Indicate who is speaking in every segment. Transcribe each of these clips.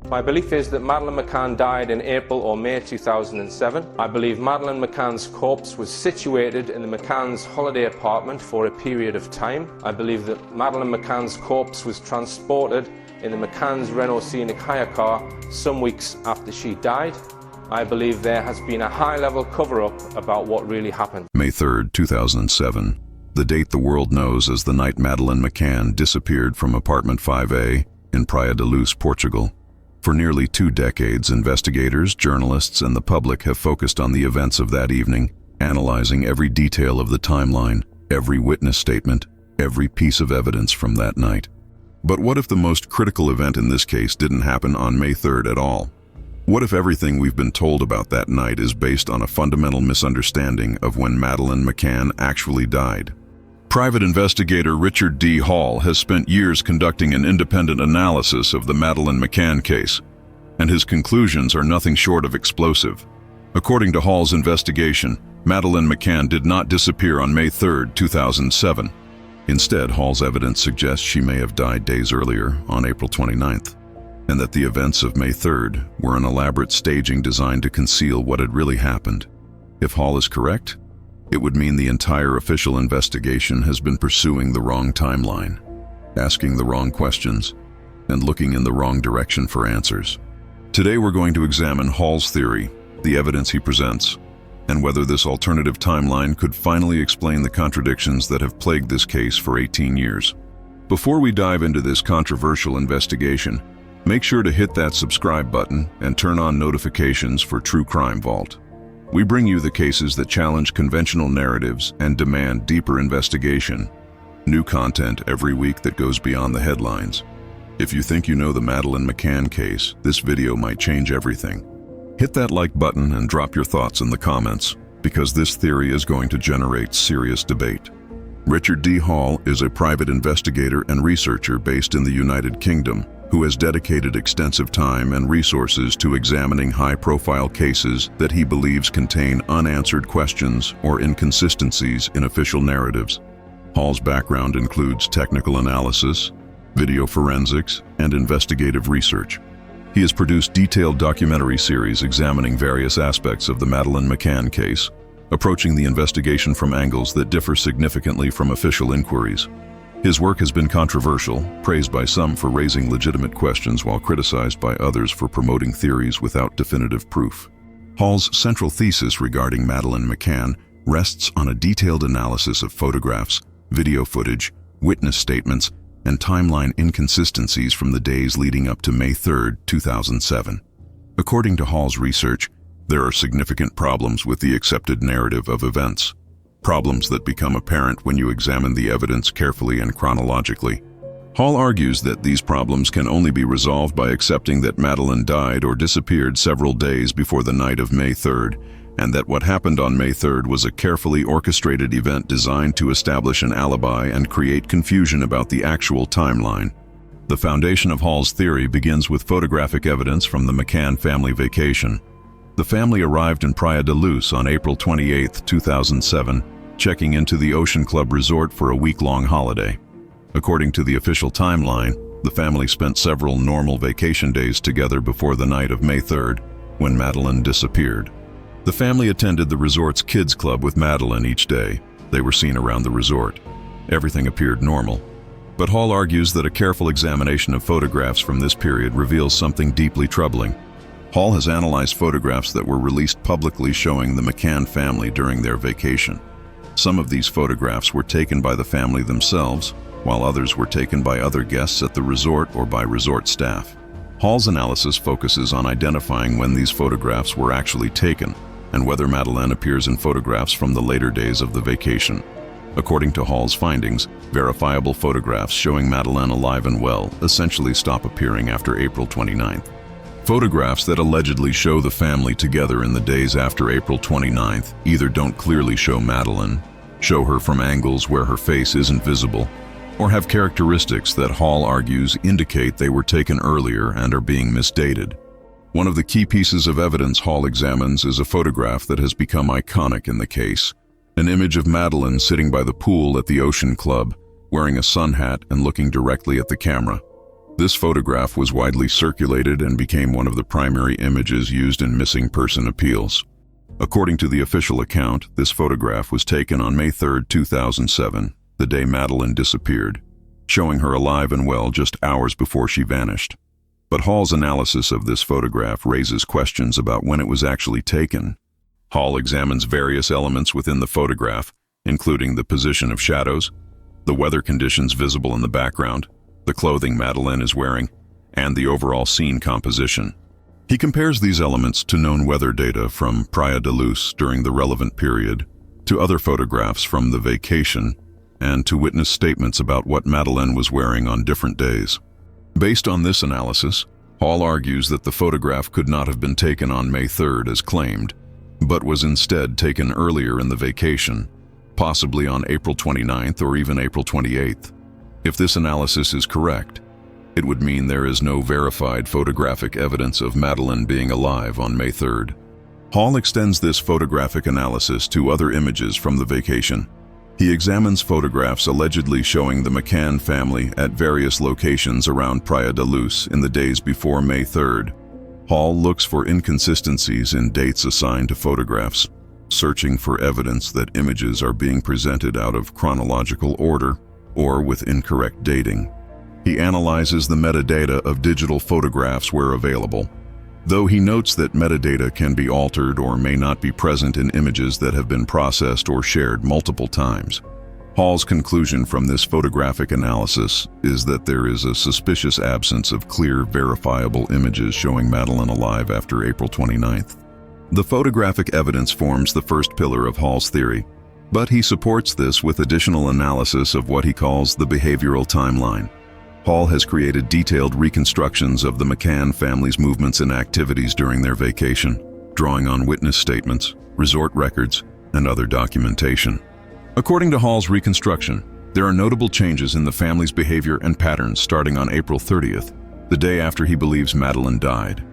Speaker 1: My belief is that Madeleine McCann died in April or May 2007. I believe Madeleine McCann's corpse was situated in the McCann's holiday apartment for a period of time. I believe that Madeleine McCann's corpse was transported in the McCann's Renault Scenic hire car some weeks after she died. I believe there has been a high-level cover-up about what really happened.
Speaker 2: May 3rd, 2007, the date the world knows as the night Madeleine McCann disappeared from apartment 5A in Praia da Luz, Portugal. For nearly 2 decades, investigators, journalists, and the public have focused on the events of that evening, analyzing every detail of the timeline, every witness statement, every piece of evidence from that night. But what if the most critical event in this case didn't happen on May 3rd at all? What if everything we've been told about that night is based on a fundamental misunderstanding of when Madeleine McCann actually died? Private investigator Richard D. Hall has spent years conducting an independent analysis of the Madeleine McCann case, and his conclusions are nothing short of explosive. According to Hall's investigation, Madeleine McCann did not disappear on May 3rd, 2007. Instead, Hall's evidence suggests she may have died days earlier, on April 29th, and that the events of May 3rd were an elaborate staging designed to conceal what had really happened. If Hall is correct, it would mean the entire official investigation has been pursuing the wrong timeline, asking the wrong questions, and looking in the wrong direction for answers. Today we're going to examine Hall's theory, the evidence he presents, and whether this alternative timeline could finally explain the contradictions that have plagued this case for 18 years. Before we dive into this controversial investigation, make sure to hit that subscribe button and turn on notifications for True Crime Vault. We bring you the cases that challenge conventional narratives and demand deeper investigation. New content every week that goes beyond the headlines. If you think you know the Madeleine McCann case, this video might change everything. Hit that like button and drop your thoughts in the comments, because this theory is going to generate serious debate. Richard D. Hall is a private investigator and researcher based in the United Kingdom, who has dedicated extensive time and resources to examining high-profile cases that he believes contain unanswered questions or inconsistencies in official narratives. Hall's background includes technical analysis, video forensics, and investigative research. He has produced detailed documentary series examining various aspects of the Madeleine McCann case, approaching the investigation from angles that differ significantly from official inquiries. His work has been controversial, praised by some for raising legitimate questions while criticized by others for promoting theories without definitive proof. Hall's central thesis regarding Madeleine McCann rests on a detailed analysis of photographs, video footage, witness statements, and timeline inconsistencies from the days leading up to May 3rd, 2007. According to Hall's research, there are significant problems with the accepted narrative of events. Problems that become apparent when you examine the evidence carefully and chronologically. Hall argues that these problems can only be resolved by accepting that Madeleine died or disappeared several days before the night of May 3rd, and that what happened on May 3rd was a carefully orchestrated event designed to establish an alibi and create confusion about the actual timeline. The foundation of Hall's theory begins with photographic evidence from the McCann family vacation. The family arrived in Praia da Luz on April 28, 2007, checking into the Ocean Club Resort for a week-long holiday. According to the official timeline, the family spent several normal vacation days together before the night of May 3rd, when Madeleine disappeared. The family attended the resort's kids club with Madeleine each day. They were seen around the resort. Everything appeared normal. But Hall argues that a careful examination of photographs from this period reveals something deeply troubling. Hall has analyzed photographs that were released publicly showing the McCann family during their vacation. Some of these photographs were taken by the family themselves, while others were taken by other guests at the resort or by resort staff. Hall's analysis focuses on identifying when these photographs were actually taken, and whether Madeleine appears in photographs from the later days of the vacation. According to Hall's findings, verifiable photographs showing Madeleine alive and well essentially stop appearing after April 29th. Photographs that allegedly show the family together in the days after April 29th either don't clearly show Madeleine, show her from angles where her face isn't visible, or have characteristics that Hall argues indicate they were taken earlier and are being misdated. One of the key pieces of evidence Hall examines is a photograph that has become iconic in the case, an image of Madeleine sitting by the pool at the Ocean Club, wearing a sun hat and looking directly at the camera. This photograph was widely circulated and became one of the primary images used in missing person appeals. According to the official account, this photograph was taken on May 3, 2007, the day Madeleine disappeared, showing her alive and well just hours before she vanished. But Hall's analysis of this photograph raises questions about when it was actually taken. Hall examines various elements within the photograph, including the position of shadows, the weather conditions visible in the background, the clothing Madeleine is wearing, and the overall scene composition. He compares these elements to known weather data from Praia da Luz during the relevant period, to other photographs from the vacation, and to witness statements about what Madeleine was wearing on different days. Based on this analysis, Hall argues that the photograph could not have been taken on May 3rd as claimed, but was instead taken earlier in the vacation, possibly on April 29th or even April 28th. If this analysis is correct, it would mean there is no verified photographic evidence of Madeleine being alive on May 3rd. Hall extends this photographic analysis to other images from the vacation. He examines photographs allegedly showing the McCann family at various locations around Praia da Luz in the days before May 3rd. Hall looks for inconsistencies in dates assigned to photographs, searching for evidence that images are being presented out of chronological order or with incorrect dating. He analyzes the metadata of digital photographs where available, though he notes that metadata can be altered or may not be present in images that have been processed or shared multiple times. Hall's conclusion from this photographic analysis is that there is a suspicious absence of clear, verifiable images showing Madeleine alive after April 29th. The photographic evidence forms the first pillar of Hall's theory, but he supports this with additional analysis of what he calls the behavioral timeline. Hall has created detailed reconstructions of the McCann family's movements and activities during their vacation, drawing on witness statements, resort records, and other documentation. According to Hall's reconstruction, there are notable changes in the family's behavior and patterns starting on April 30th, the day after he believes Madeleine died.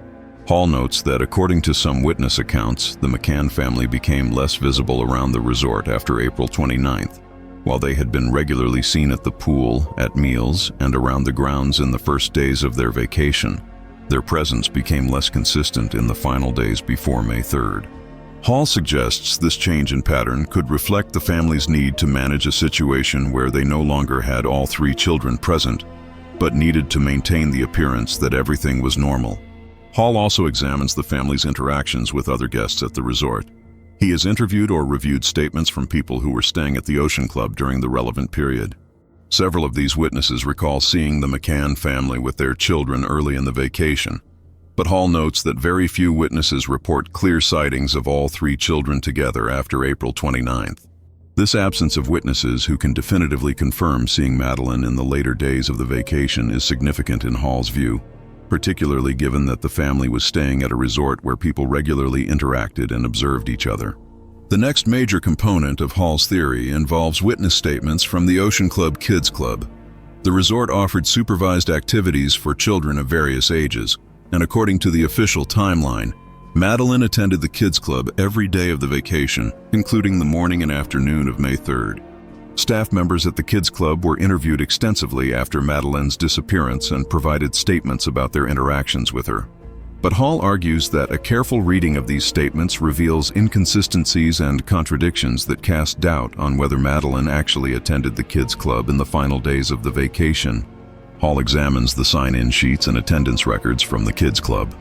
Speaker 2: Hall notes that according to some witness accounts, the McCann family became less visible around the resort after April 29th. While they had been regularly seen at the pool, at meals, and around the grounds in the first days of their vacation, their presence became less consistent in the final days before May 3rd. Hall suggests this change in pattern could reflect the family's need to manage a situation where they no longer had all three children present, but needed to maintain the appearance that everything was normal. Hall also examines the family's interactions with other guests at the resort. He has interviewed or reviewed statements from people who were staying at the Ocean Club during the relevant period. Several of these witnesses recall seeing the McCann family with their children early in the vacation, but Hall notes that very few witnesses report clear sightings of all three children together after April 29th. This absence of witnesses who can definitively confirm seeing Madeleine in the later days of the vacation is significant in Hall's view, particularly given that the family was staying at a resort where people regularly interacted and observed each other. The next major component of Hall's theory involves witness statements from the Ocean Club Kids Club. The resort offered supervised activities for children of various ages, and according to the official timeline, Madeleine attended the Kids Club every day of the vacation, including the morning and afternoon of May 3rd. Staff members at the Kids Club were interviewed extensively after Madeleine's disappearance and provided statements about their interactions with her. But Hall argues that a careful reading of these statements reveals inconsistencies and contradictions that cast doubt on whether Madeleine actually attended the Kids Club in the final days of the vacation. Hall examines the sign-in sheets and attendance records from the Kids Club.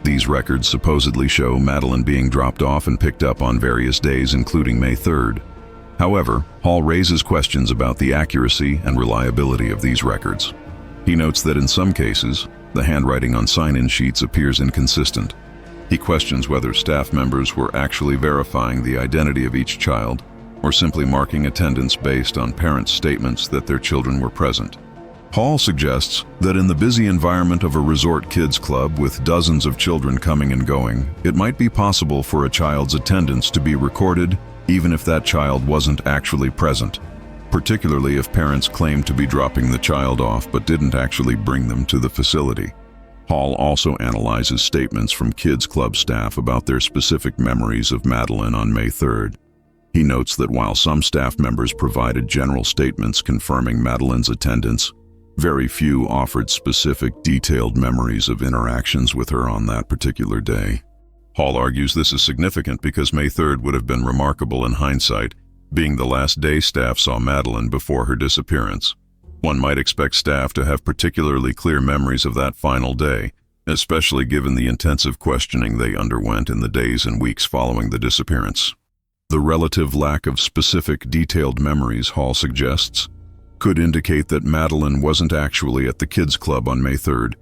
Speaker 2: These records supposedly show Madeleine being dropped off and picked up on various days, including May 3rd. However, Hall raises questions about the accuracy and reliability of these records. He notes that in some cases, the handwriting on sign-in sheets appears inconsistent. He questions whether staff members were actually verifying the identity of each child or simply marking attendance based on parents' statements that their children were present. Hall suggests that in the busy environment of a resort kids club with dozens of children coming and going, it might be possible for a child's attendance to be recorded even if that child wasn't actually present, particularly if parents claimed to be dropping the child off but didn't actually bring them to the facility. Hall also analyzes statements from Kids Club staff about their specific memories of Madeleine on May 3rd. He notes that while some staff members provided general statements confirming Madeleine's attendance, Very few offered specific, detailed memories of interactions with her on that particular day. Hall argues this is significant because May 3rd would have been remarkable in hindsight, being the last day staff saw Madeleine before her disappearance. One might expect staff to have particularly clear memories of that final day, especially given the intensive questioning they underwent in the days and weeks following the disappearance. The relative lack of specific, detailed memories, Hall suggests, could indicate that Madeleine wasn't actually at the kids' club on May 3rd,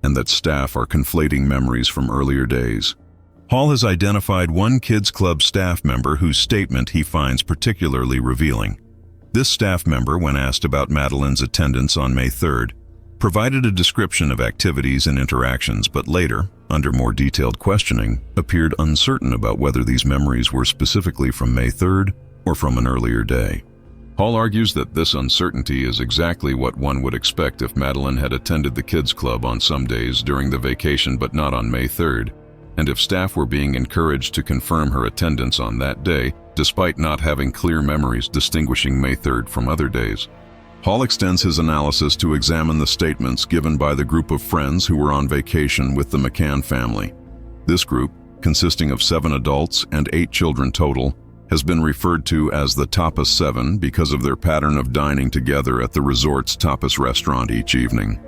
Speaker 2: and that staff are conflating memories from earlier days. Hall has identified one kids' club staff member whose statement he finds particularly revealing. This staff member, when asked about Madeleine's attendance on May 3rd, provided a description of activities and interactions, but later, under more detailed questioning, appeared uncertain about whether these memories were specifically from May 3rd or from an earlier day. Hall argues that this uncertainty is exactly what one would expect if Madeleine had attended the kids' club on some days during the vacation but not on May 3rd, and if staff were being encouraged to confirm her attendance on that day, despite not having clear memories distinguishing May 3rd from other days. Hall extends his analysis to examine the statements given by the group of friends who were on vacation with the McCann family. This group, consisting of 7 adults and 8 children total, has been referred to as the Tapas 7 because of their pattern of dining together at the resort's tapas restaurant each evening.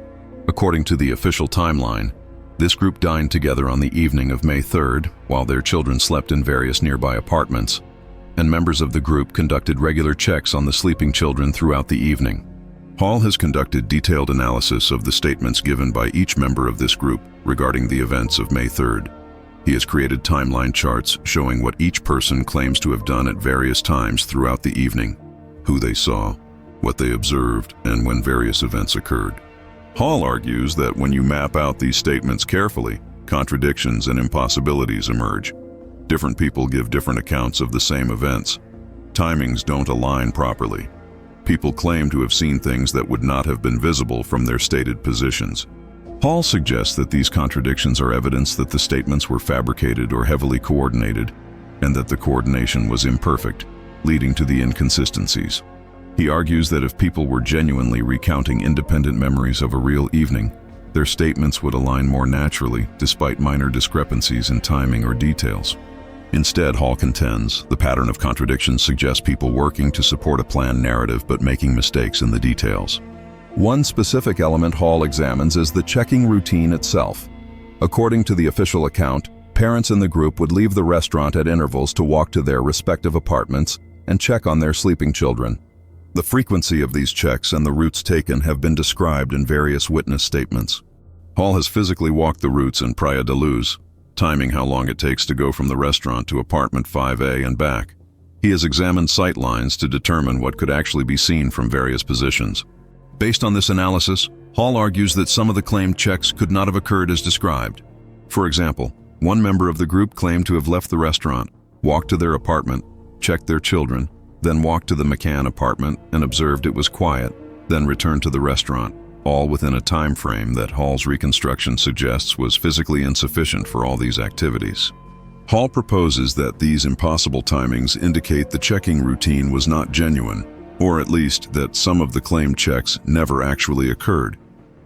Speaker 2: According to the official timeline, this group dined together on the evening of May 3rd, while their children slept in various nearby apartments, and members of the group conducted regular checks on the sleeping children throughout the evening. Hall has conducted detailed analysis of the statements given by each member of this group regarding the events of May 3rd. He has created timeline charts showing what each person claims to have done at various times throughout the evening, who they saw, what they observed, and when various events occurred. Hall argues that when you map out these statements carefully, contradictions and impossibilities emerge. Different people give different accounts of the same events. Timings don't align properly. People claim to have seen things that would not have been visible from their stated positions. Hall suggests that these contradictions are evidence that the statements were fabricated or heavily coordinated, and that the coordination was imperfect, leading to the inconsistencies. He argues that if people were genuinely recounting independent memories of a real evening, their statements would align more naturally, despite minor discrepancies in timing or details. Instead, Hall contends, the pattern of contradictions suggests people working to support a planned narrative but making mistakes in the details. One specific element Hall examines is the checking routine itself. According to the official account, parents in the group would leave the restaurant at intervals to walk to their respective apartments and check on their sleeping children. The frequency of these checks and the routes taken have been described in various witness statements. Hall has physically walked the routes in Praia da Luz, timing how long it takes to go from the restaurant to apartment 5A and back. He has examined sight lines to determine what could actually be seen from various positions. Based on this analysis, Hall argues that some of the claimed checks could not have occurred as described. For example, one member of the group claimed to have left the restaurant, walked to their apartment, checked their children, then walked to the McCann apartment and observed it was quiet, then returned to the restaurant, all within a time frame that Hall's reconstruction suggests was physically insufficient for all these activities. Hall proposes that these impossible timings indicate the checking routine was not genuine, or at least that some of the claimed checks never actually occurred.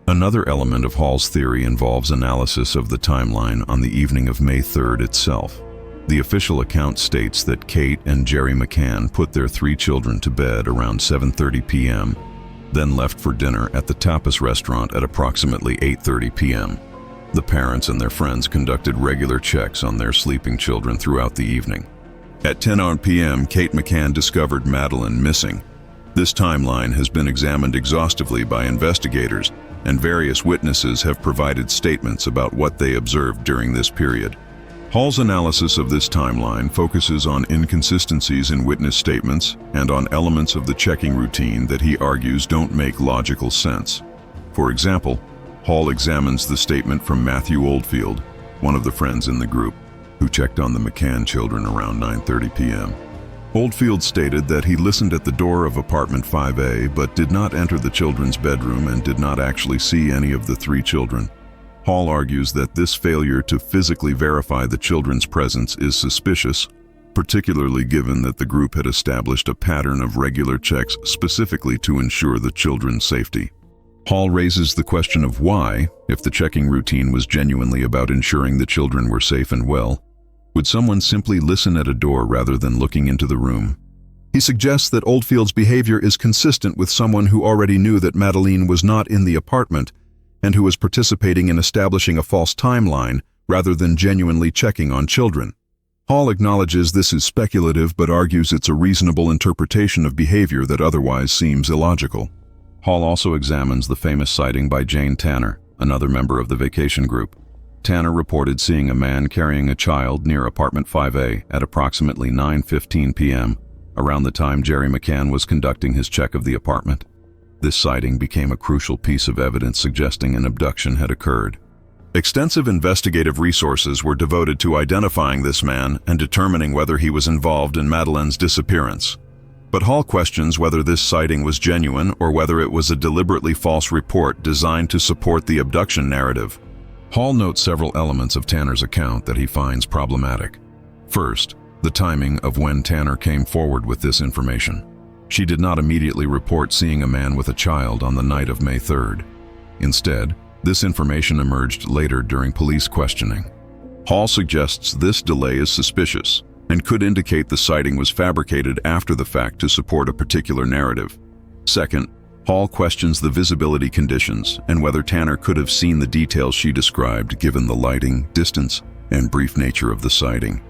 Speaker 2: Another element of Hall's theory involves analysis of the timeline on the evening of May 3rd itself. The official account states that Kate and Jerry McCann put their 3 children to bed around 7:30 p.m., then left for dinner at the tapas restaurant at approximately 8:30 p.m. The parents and their friends conducted regular checks on their sleeping children throughout the evening. At 10 p.m., Kate McCann discovered Madeleine missing. This timeline has been examined exhaustively by investigators, and various witnesses have provided statements about what they observed during this period. Hall's analysis of this timeline focuses on inconsistencies in witness statements and on elements of the checking routine that he argues don't make logical sense. For example, Hall examines the statement from Matthew Oldfield, one of the friends in the group, who checked on the McCann children around 9:30 p.m. Oldfield stated that he listened at the door of apartment 5A but did not enter the children's bedroom and did not actually see any of the 3 children. Hall argues that this failure to physically verify the children's presence is suspicious, particularly given that the group had established a pattern of regular checks specifically to ensure the children's safety. Hall raises the question of why, if the checking routine was genuinely about ensuring the children were safe and well, would someone simply listen at a door rather than looking into the room? He suggests that Oldfield's behavior is consistent with someone who already knew that Madeleine was not in the apartment and who was participating in establishing a false timeline rather than genuinely checking on children. Hall acknowledges this is speculative but argues it's a reasonable interpretation of behavior that otherwise seems illogical. Hall also examines the famous sighting by Jane Tanner, another member of the vacation group. Tanner reported seeing a man carrying a child near apartment 5A at approximately 9:15 p.m., around the time Adrien McCann was conducting his check of the apartment. This sighting became a crucial piece of evidence suggesting an abduction had occurred. Extensive investigative resources were devoted to identifying this man and determining whether he was involved in Madeleine's disappearance. But Hall questions whether this sighting was genuine or whether it was a deliberately false report designed to support the abduction narrative. Hall notes several elements of Tanner's account that he finds problematic. First, the timing of when Tanner came forward with this information. She did not immediately report seeing a man with a child on the night of May 3rd. Instead, this information emerged later during police questioning. Hall suggests this delay is suspicious and could indicate the sighting was fabricated after the fact to support a particular narrative. Second, Hall questions the visibility conditions and whether Tanner could have seen the details she described given the lighting, distance, and brief nature of the sighting.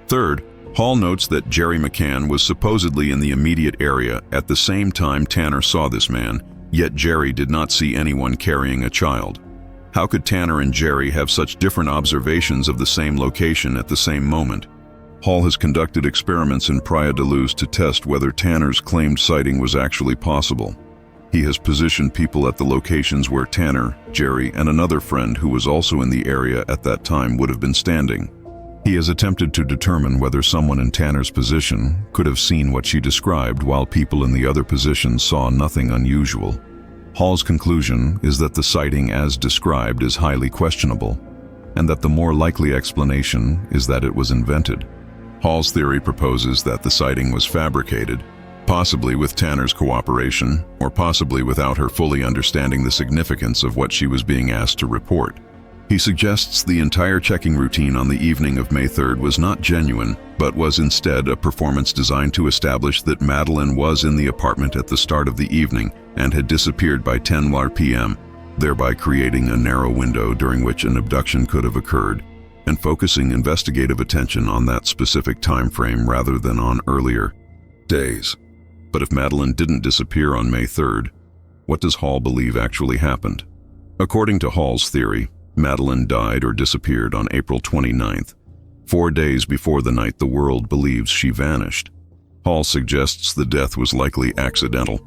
Speaker 2: Third, Hall notes that Adrien McCann was supposedly in the immediate area at the same time Tanner saw this man, yet Jerry did not see anyone carrying a child. How could Tanner and Jerry have such different observations of the same location at the same moment? Hall has conducted experiments in Praia da Luz to test whether Tanner's claimed sighting was actually possible. He has positioned people at the locations where Tanner, Jerry, and another friend who was also in the area at that time would have been standing. He has attempted to determine whether someone in Tanner's position could have seen what she described while people in the other positions saw nothing unusual. Hall's conclusion is that the sighting as described is highly questionable, and that the more likely explanation is that it was invented. Hall's theory proposes that the sighting was fabricated, possibly with Tanner's cooperation, or possibly without her fully understanding the significance of what she was being asked to report. He suggests the entire checking routine on the evening of May 3rd was not genuine, but was instead a performance designed to establish that Madeleine was in the apartment at the start of the evening and had disappeared by 10 p.m., thereby creating a narrow window during which an abduction could have occurred, and focusing investigative attention on that specific time frame rather than on earlier days. But if Madeleine didn't disappear on May 3rd, what does Hall believe actually happened? According to Hall's theory, Madeleine died or disappeared on April 29th, 4 days before the night the world believes she vanished. Hall suggests the death was likely accidental,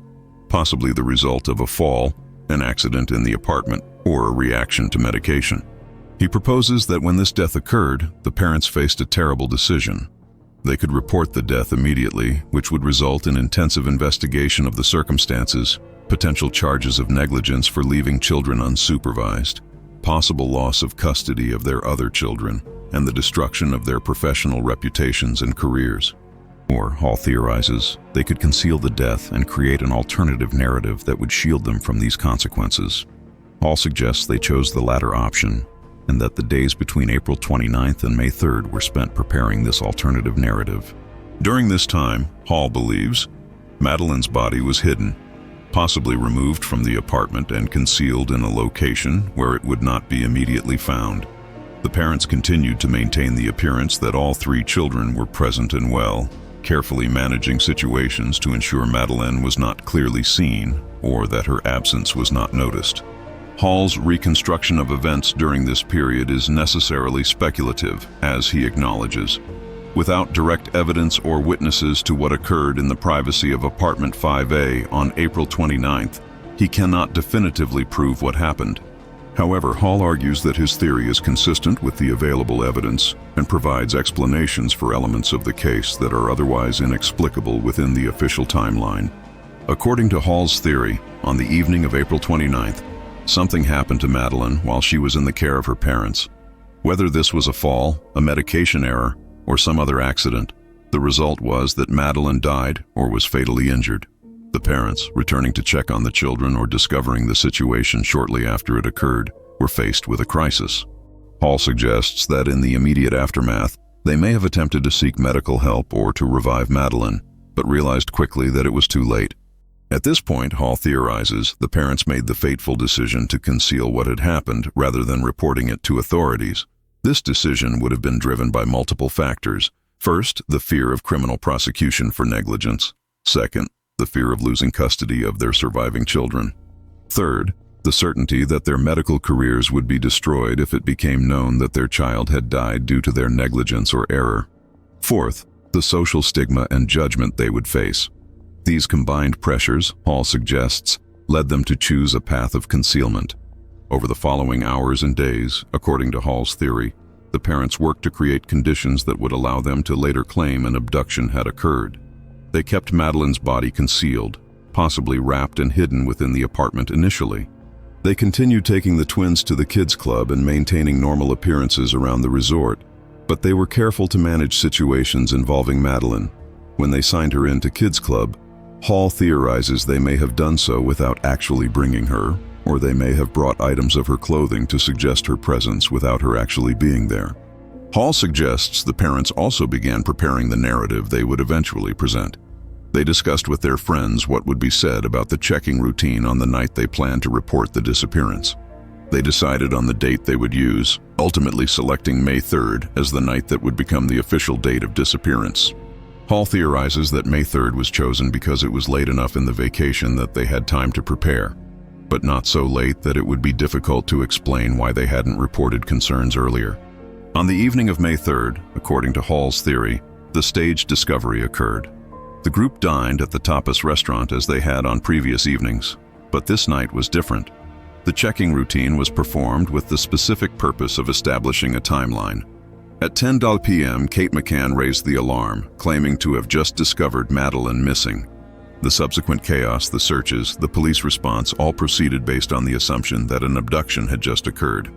Speaker 2: possibly the result of a fall, an accident in the apartment, or a reaction to medication. He proposes that when this death occurred, the parents faced a terrible decision. They could report the death immediately, which would result in intensive investigation of the circumstances, potential charges of negligence for leaving children unsupervised, possible loss of custody of their other children, and the destruction of their professional reputations and careers. Or, Hall theorizes, they could conceal the death and create an alternative narrative that would shield them from these consequences. Hall suggests they chose the latter option, and that the days between April 29th and May 3rd were spent preparing this alternative narrative. During this time, Hall believes, Madeleine's body was hidden, possibly removed from the apartment and concealed in a location where it would not be immediately found. The parents continued to maintain the appearance that all 3 children were present and well, carefully managing situations to ensure Madeleine was not clearly seen or that her absence was not noticed. Hall's reconstruction of events during this period is necessarily speculative, as he acknowledges. Without direct evidence or witnesses to what occurred in the privacy of apartment 5A on April 29th, he cannot definitively prove what happened. However, Hall argues that his theory is consistent with the available evidence and provides explanations for elements of the case that are otherwise inexplicable within the official timeline. According to Hall's theory, on the evening of April 29th, something happened to Madeleine while she was in the care of her parents. Whether this was a fall, a medication error, or some other accident, the result was that Madeleine died or was fatally injured. The parents, returning to check on the children or discovering the situation shortly after it occurred, were faced with a crisis. Hall suggests that in the immediate aftermath, they may have attempted to seek medical help or to revive Madeleine, but realized quickly that it was too late. At this point, Hall theorizes, the parents made the fateful decision to conceal what had happened rather than reporting it to authorities. This decision would have been driven by multiple factors. First, the fear of criminal prosecution for negligence. Second, the fear of losing custody of their surviving children. Third, the certainty that their medical careers would be destroyed if it became known that their child had died due to their negligence or error. Fourth, the social stigma and judgment they would face. These combined pressures, Hall suggests, led them to choose a path of concealment. Over the following hours and days, according to Hall's theory, the parents worked to create conditions that would allow them to later claim an abduction had occurred. They kept Madeleine's body concealed, possibly wrapped and hidden within the apartment initially. They continued taking the twins to the kids' club and maintaining normal appearances around the resort, but they were careful to manage situations involving Madeleine. When they signed her into kids' club, Hall theorizes they may have done so without actually bringing her, or they may have brought items of her clothing to suggest her presence without her actually being there. Hall suggests the parents also began preparing the narrative they would eventually present. They discussed with their friends what would be said about the checking routine on the night they planned to report the disappearance. They decided on the date they would use, ultimately selecting May 3rd as the night that would become the official date of disappearance. Hall theorizes that May 3rd was chosen because it was late enough in the vacation that they had time to prepare, but not so late that it would be difficult to explain why they hadn't reported concerns earlier. On the evening of May 3rd, according to Hall's theory, the staged discovery occurred. The group dined at the tapas restaurant as they had on previous evenings, but this night was different. The checking routine was performed with the specific purpose of establishing a timeline. At 10 p.m., Kate McCann raised the alarm, claiming to have just discovered Madeleine missing. The subsequent chaos, the searches, the police response all proceeded based on the assumption that an abduction had just occurred.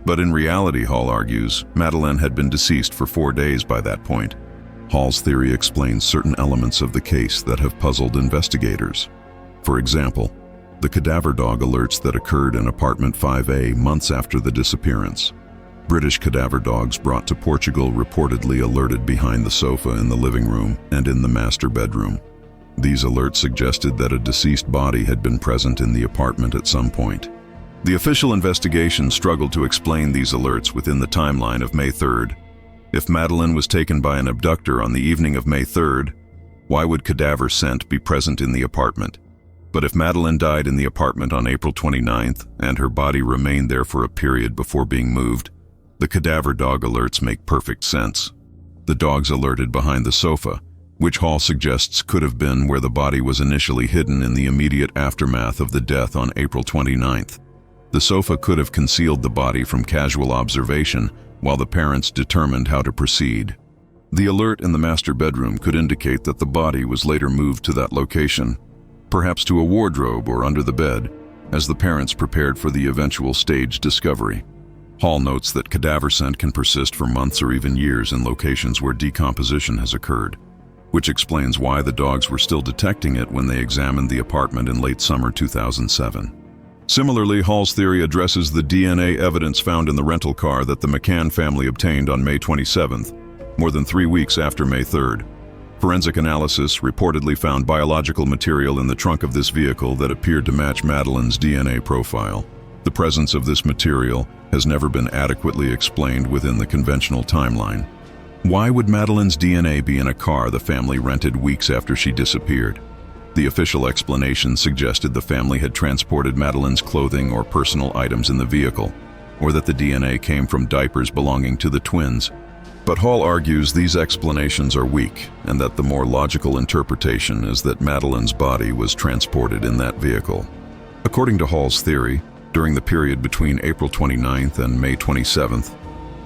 Speaker 2: But in reality, Hall argues, Madeleine had been deceased for 4 days by that point. Hall's theory explains certain elements of the case that have puzzled investigators. For example, the cadaver dog alerts that occurred in apartment 5A months after the disappearance. British cadaver dogs brought to Portugal reportedly alerted behind the sofa in the living room and in the master bedroom. These alerts suggested that a deceased body had been present in the apartment at some point. The official investigation struggled to explain these alerts within the timeline of May 3rd. If Madeleine was taken by an abductor on the evening of May 3rd, why would cadaver scent be present in the apartment? But if Madeleine died in the apartment on April 29th and her body remained there for a period before being moved, the cadaver dog alerts make perfect sense. The dogs alerted behind the sofa, which Hall suggests could have been where the body was initially hidden in the immediate aftermath of the death on April 29th. The sofa could have concealed the body from casual observation while the parents determined how to proceed. The alert in the master bedroom could indicate that the body was later moved to that location, perhaps to a wardrobe or under the bed, as the parents prepared for the eventual staged discovery. Hall notes that cadaver scent can persist for months or even years in locations where decomposition has occurred, which explains why the dogs were still detecting it when they examined the apartment in late summer 2007. Similarly, Hall's theory addresses the DNA evidence found in the rental car that the McCann family obtained on May 27th, more than 3 weeks after May 3rd. Forensic analysis reportedly found biological material in the trunk of this vehicle that appeared to match Madeleine's DNA profile. The presence of this material has never been adequately explained within the conventional timeline. Why would Madeleine's DNA be in a car the family rented weeks after she disappeared? The official explanation suggested the family had transported Madeleine's clothing or personal items in the vehicle, or that the DNA came from diapers belonging to the twins. But Hall argues these explanations are weak, and that the more logical interpretation is that Madeleine's body was transported in that vehicle. According to Hall's theory, during the period between April 29th and May 27th,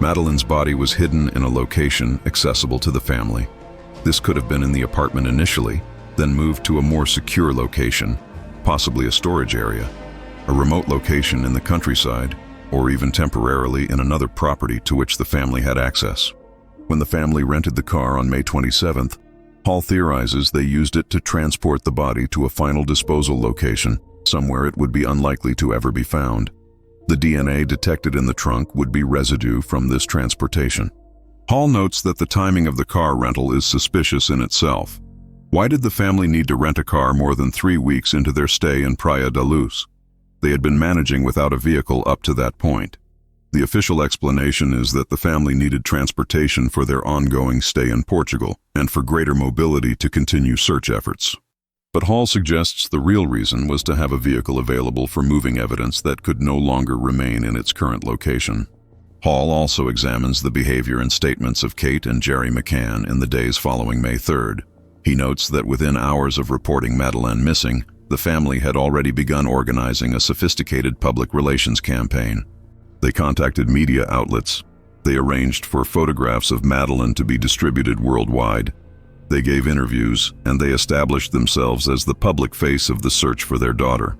Speaker 2: Madeleine's body was hidden in a location accessible to the family. This could have been in the apartment initially, then moved to a more secure location, possibly a storage area, a remote location in the countryside, or even temporarily in another property to which the family had access. When the family rented the car on May 27th, Hall theorizes they used it to transport the body to a final disposal location, somewhere it would be unlikely to ever be found. The DNA detected in the trunk would be residue from this transportation. Hall notes that the timing of the car rental is suspicious in itself. Why did the family need to rent a car more than 3 weeks into their stay in Praia da Luz? They had been managing without a vehicle up to that point. The official explanation is that the family needed transportation for their ongoing stay in Portugal and for greater mobility to continue search efforts. But Hall suggests the real reason was to have a vehicle available for moving evidence that could no longer remain in its current location. Hall also examines the behavior and statements of Kate and Jerry McCann in the days following May 3rd. He notes that within hours of reporting Madeleine missing, the family had already begun organizing a sophisticated public relations campaign. They contacted media outlets. They arranged for photographs of Madeleine to be distributed worldwide. They gave interviews, and they established themselves as the public face of the search for their daughter.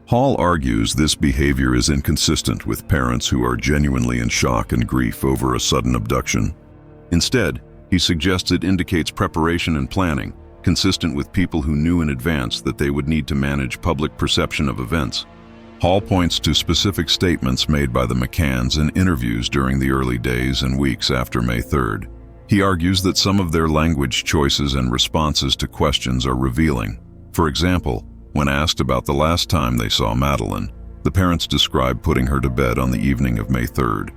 Speaker 2: Hall argues this behavior is inconsistent with parents who are genuinely in shock and grief over a sudden abduction. Instead, he suggests it indicates preparation and planning, consistent with people who knew in advance that they would need to manage public perception of events. Hall points to specific statements made by the McCanns in interviews during the early days and weeks after May 3rd. He argues that some of their language choices and responses to questions are revealing. For example, when asked about the last time they saw Madeleine, the parents described putting her to bed on the evening of May 3rd.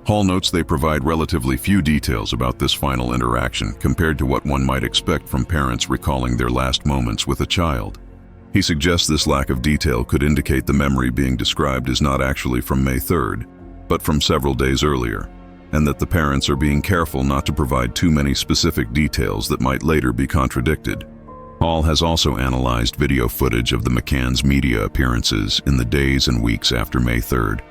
Speaker 2: Hall notes they provide relatively few details about this final interaction compared to what one might expect from parents recalling their last moments with a child. He suggests this lack of detail could indicate the memory being described is not actually from May 3rd, but from several days earlier, and that the parents are being careful not to provide too many specific details that might later be contradicted. Hall has also analyzed video footage of the McCanns' media appearances in the days and weeks after May 3rd,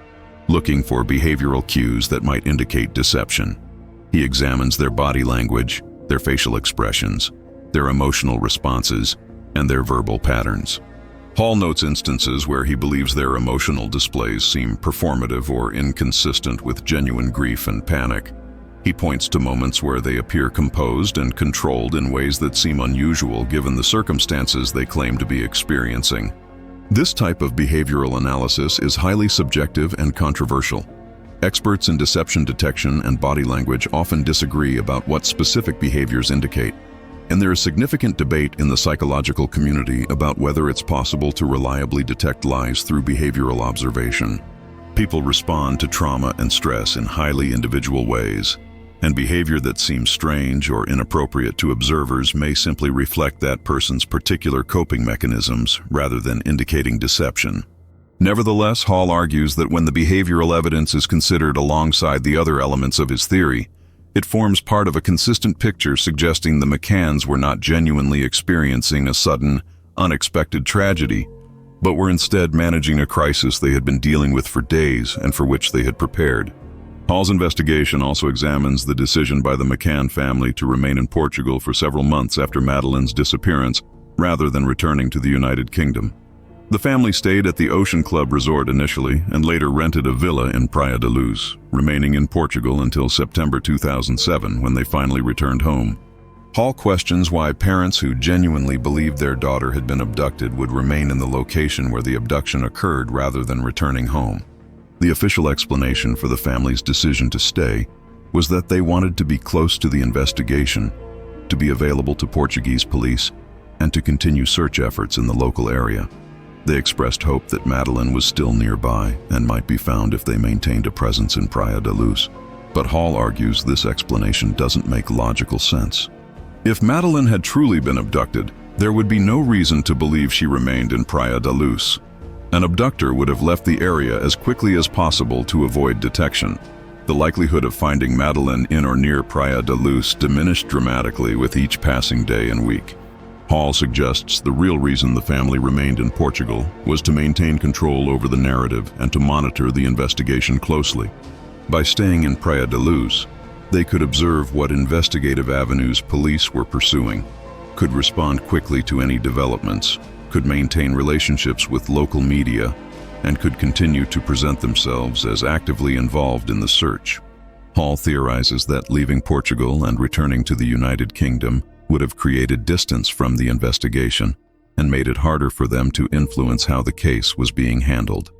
Speaker 2: looking for behavioral cues that might indicate deception. He examines their body language, their facial expressions, their emotional responses, and their verbal patterns. Hall notes instances where he believes their emotional displays seem performative or inconsistent with genuine grief and panic. He points to moments where they appear composed and controlled in ways that seem unusual given the circumstances they claim to be experiencing. This type of behavioral analysis is highly subjective and controversial. Experts in deception detection and body language often disagree about what specific behaviors indicate, and there is significant debate in the psychological community about whether it's possible to reliably detect lies through behavioral observation. People respond to trauma and stress in highly individual ways, and behavior that seems strange or inappropriate to observers may simply reflect that person's particular coping mechanisms rather than indicating deception. Nevertheless, Hall argues that when the behavioral evidence is considered alongside the other elements of his theory, it forms part of a consistent picture suggesting the McCanns were not genuinely experiencing a sudden, unexpected tragedy, but were instead managing a crisis they had been dealing with for days and for which they had prepared. Hall's investigation also examines the decision by the McCann family to remain in Portugal for several months after Madeleine's disappearance, rather than returning to the United Kingdom. The family stayed at the Ocean Club Resort initially and later rented a villa in Praia da Luz, remaining in Portugal until September 2007 when they finally returned home. Hall questions why parents who genuinely believed their daughter had been abducted would remain in the location where the abduction occurred rather than returning home. The official explanation for the family's decision to stay was that they wanted to be close to the investigation, to be available to Portuguese police, and to continue search efforts in the local area. They expressed hope that Madeleine was still nearby and might be found if they maintained a presence in Praia da Luz. But Hall argues this explanation doesn't make logical sense. If Madeleine had truly been abducted, there would be no reason to believe she remained in Praia da Luz. An abductor would have left the area as quickly as possible to avoid detection. The likelihood of finding Madeleine in or near Praia da Luz diminished dramatically with each passing day and week. Hall suggests the real reason the family remained in Portugal was to maintain control over the narrative and to monitor the investigation closely. By staying in Praia da Luz, they could observe what investigative avenues police were pursuing, could respond quickly to any developments, could maintain relationships with local media, and could continue to present themselves as actively involved in the search. Hall theorizes that leaving Portugal and returning to the United Kingdom would have created distance from the investigation and made it harder for them to influence how the case was being handled.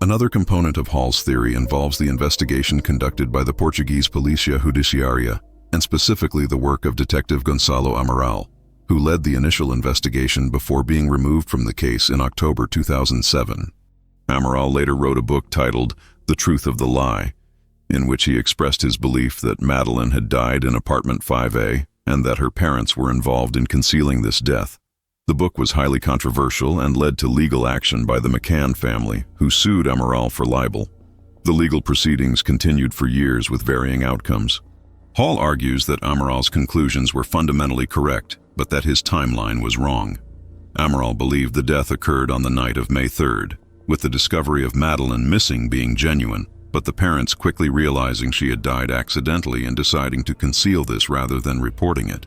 Speaker 2: Another component of Hall's theory involves the investigation conducted by the Portuguese Polícia Judiciária, and specifically the work of Detective Gonçalo Amaral, who led the initial investigation before being removed from the case in October 2007. Amaral later wrote a book titled The Truth of the Lie, in which he expressed his belief that Madeleine had died in apartment 5A and that her parents were involved in concealing this death. The book was highly controversial and led to legal action by the McCann family, who sued Amaral for libel. The legal proceedings continued for years with varying outcomes. Hall argues that Amaral's conclusions were fundamentally correct, but that his timeline was wrong. Amaral believed the death occurred on the night of May 3rd, with the discovery of Madeleine missing being genuine, but the parents quickly realizing she had died accidentally and deciding to conceal this rather than reporting it.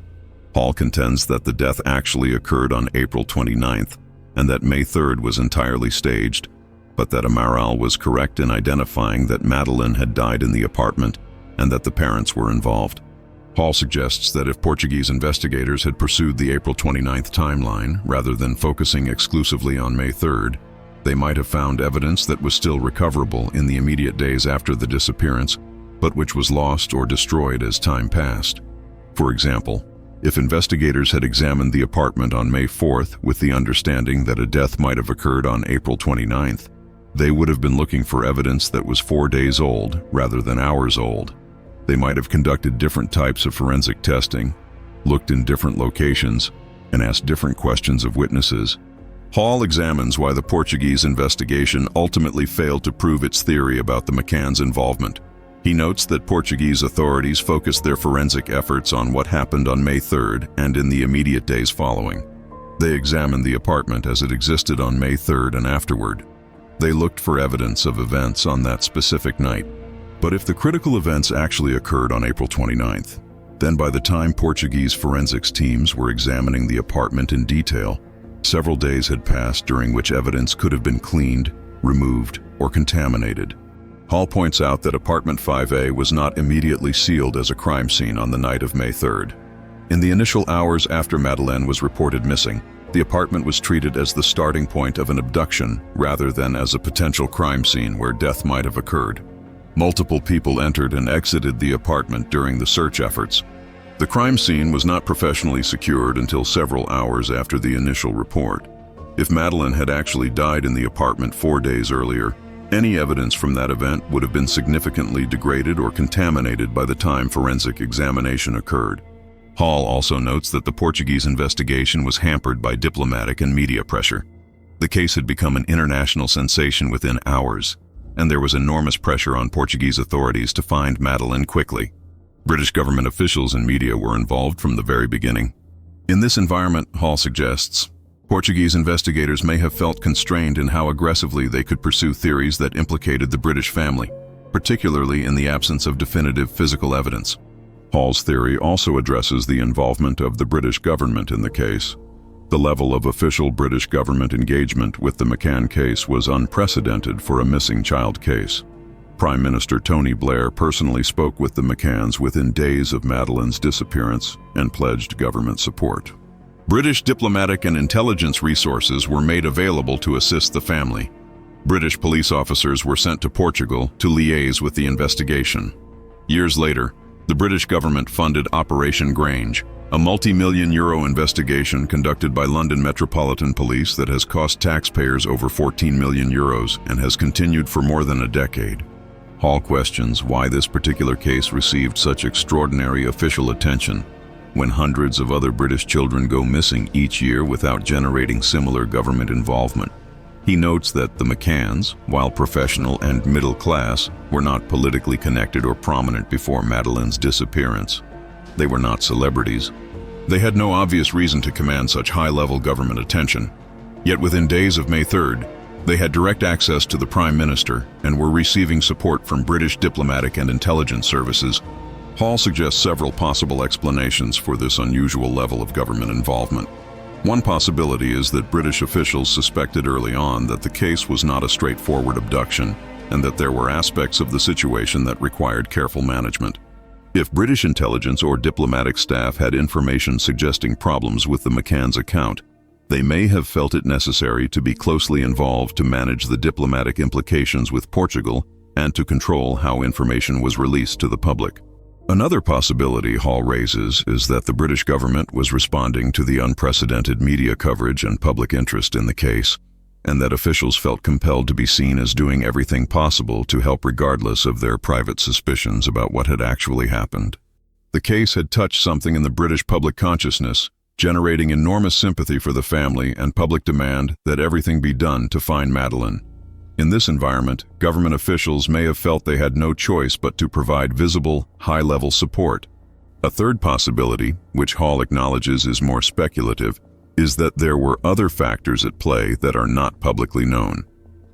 Speaker 2: Hall contends that the death actually occurred on April 29th, and that May 3rd was entirely staged, but that Amaral was correct in identifying that Madeleine had died in the apartment and that the parents were involved. Hall suggests that if Portuguese investigators had pursued the April 29th timeline rather than focusing exclusively on May 3rd, they might have found evidence that was still recoverable in the immediate days after the disappearance, but which was lost or destroyed as time passed. For example, if investigators had examined the apartment on May 4th with the understanding that a death might have occurred on April 29th, they would have been looking for evidence that was 4 days old rather than hours old. They might have conducted different types of forensic testing, looked in different locations, and asked different questions of witnesses. Hall examines why the Portuguese investigation ultimately failed to prove its theory about the McCann's involvement. He notes that Portuguese authorities focused their forensic efforts on what happened on May 3rd and in the immediate days following. They examined the apartment as it existed on May 3rd and afterward. They looked for evidence of events on that specific night. But if the critical events actually occurred on April 29th, then by the time Portuguese forensics teams were examining the apartment in detail, several days had passed during which evidence could have been cleaned, removed, or contaminated. Hall points out that apartment 5A was not immediately sealed as a crime scene on the night of May 3rd. In the initial hours after Madeleine was reported missing, the apartment was treated as the starting point of an abduction rather than as a potential crime scene where death might have occurred. Multiple people entered and exited the apartment during the search efforts. The crime scene was not professionally secured until several hours after the initial report. If Madeleine had actually died in the apartment 4 days earlier, any evidence from that event would have been significantly degraded or contaminated by the time forensic examination occurred. Hall also notes that the Portuguese investigation was hampered by diplomatic and media pressure. The case had become an international sensation within hours, and there was enormous pressure on Portuguese authorities to find Madeleine quickly. British government officials and media were involved from the very beginning. In this environment, Hall suggests, Portuguese investigators may have felt constrained in how aggressively they could pursue theories that implicated the British family, particularly in the absence of definitive physical evidence. Hall's theory also addresses the involvement of the British government in the case. The level of official British government engagement with the McCann case was unprecedented for a missing child case. Prime Minister Tony Blair personally spoke with the McCanns within days of Madeleine's disappearance and pledged government support. British diplomatic and intelligence resources were made available to assist the family. British police officers were sent to Portugal to liaise with the investigation. Years later, the British government funded Operation Grange, a multi-million-euro investigation conducted by London Metropolitan Police that has cost taxpayers over 14 million euros and has continued for more than a decade. Hall questions why this particular case received such extraordinary official attention when hundreds of other British children go missing each year without generating similar government involvement. He notes that the McCanns, while professional and middle class, were not politically connected or prominent before Madeleine's disappearance. They were not celebrities. They had no obvious reason to command such high-level government attention. Yet within days of May 3rd, they had direct access to the Prime Minister and were receiving support from British diplomatic and intelligence services. Hall suggests several possible explanations for this unusual level of government involvement. One possibility is that British officials suspected early on that the case was not a straightforward abduction and that there were aspects of the situation that required careful management. If British intelligence or diplomatic staff had information suggesting problems with the McCann's account, they may have felt it necessary to be closely involved to manage the diplomatic implications with Portugal and to control how information was released to the public. Another possibility Hall raises is that the British government was responding to the unprecedented media coverage and public interest in the case, and that officials felt compelled to be seen as doing everything possible to help regardless of their private suspicions about what had actually happened. The case had touched something in the British public consciousness, generating enormous sympathy for the family and public demand that everything be done to find Madeleine. In this environment, government officials may have felt they had no choice but to provide visible, high-level support. A third possibility, which Hall acknowledges is more speculative, is that there were other factors at play that are not publicly known.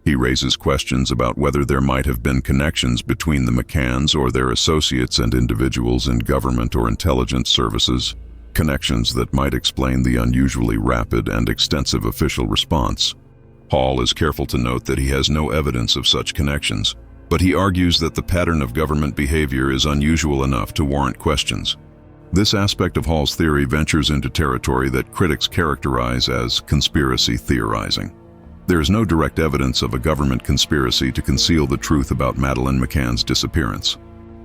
Speaker 2: He raises questions about whether there might have been connections between the McCanns or their associates and individuals in government or intelligence services, connections that might explain the unusually rapid and extensive official response. Hall is careful to note that he has no evidence of such connections, but he argues that the pattern of government behavior is unusual enough to warrant questions. This aspect of Hall's theory ventures into territory that critics characterize as conspiracy theorizing. There is no direct evidence of a government conspiracy to conceal the truth about Madeleine McCann's disappearance.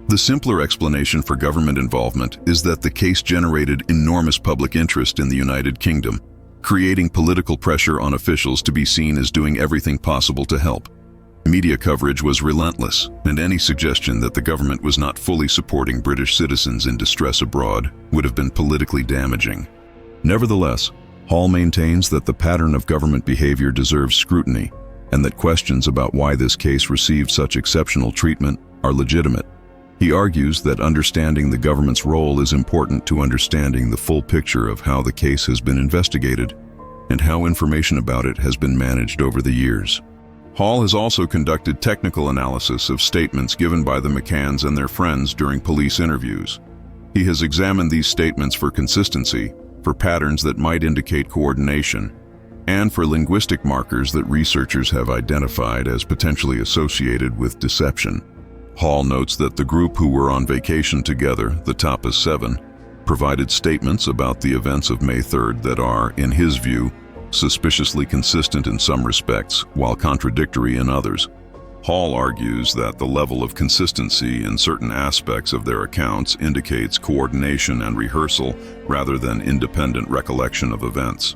Speaker 2: The simpler explanation for government involvement is that the case generated enormous public interest in the United Kingdom, creating political pressure on officials to be seen as doing everything possible to help. Media coverage was relentless, and any suggestion that the government was not fully supporting British citizens in distress abroad would have been politically damaging. Nevertheless, Hall maintains that the pattern of government behavior deserves scrutiny, and that questions about why this case received such exceptional treatment are legitimate. He argues that understanding the government's role is important to understanding the full picture of how the case has been investigated and how information about it has been managed over the years. Hall has also conducted technical analysis of statements given by the McCanns and their friends during police interviews. He has examined these statements for consistency, for patterns that might indicate coordination, and for linguistic markers that researchers have identified as potentially associated with deception. Hall notes that the group who were on vacation together, the Tapas 7, provided statements about the events of May 3rd that are, in his view, suspiciously consistent in some respects, while contradictory in others. Hall argues that the level of consistency in certain aspects of their accounts indicates coordination and rehearsal rather than independent recollection of events.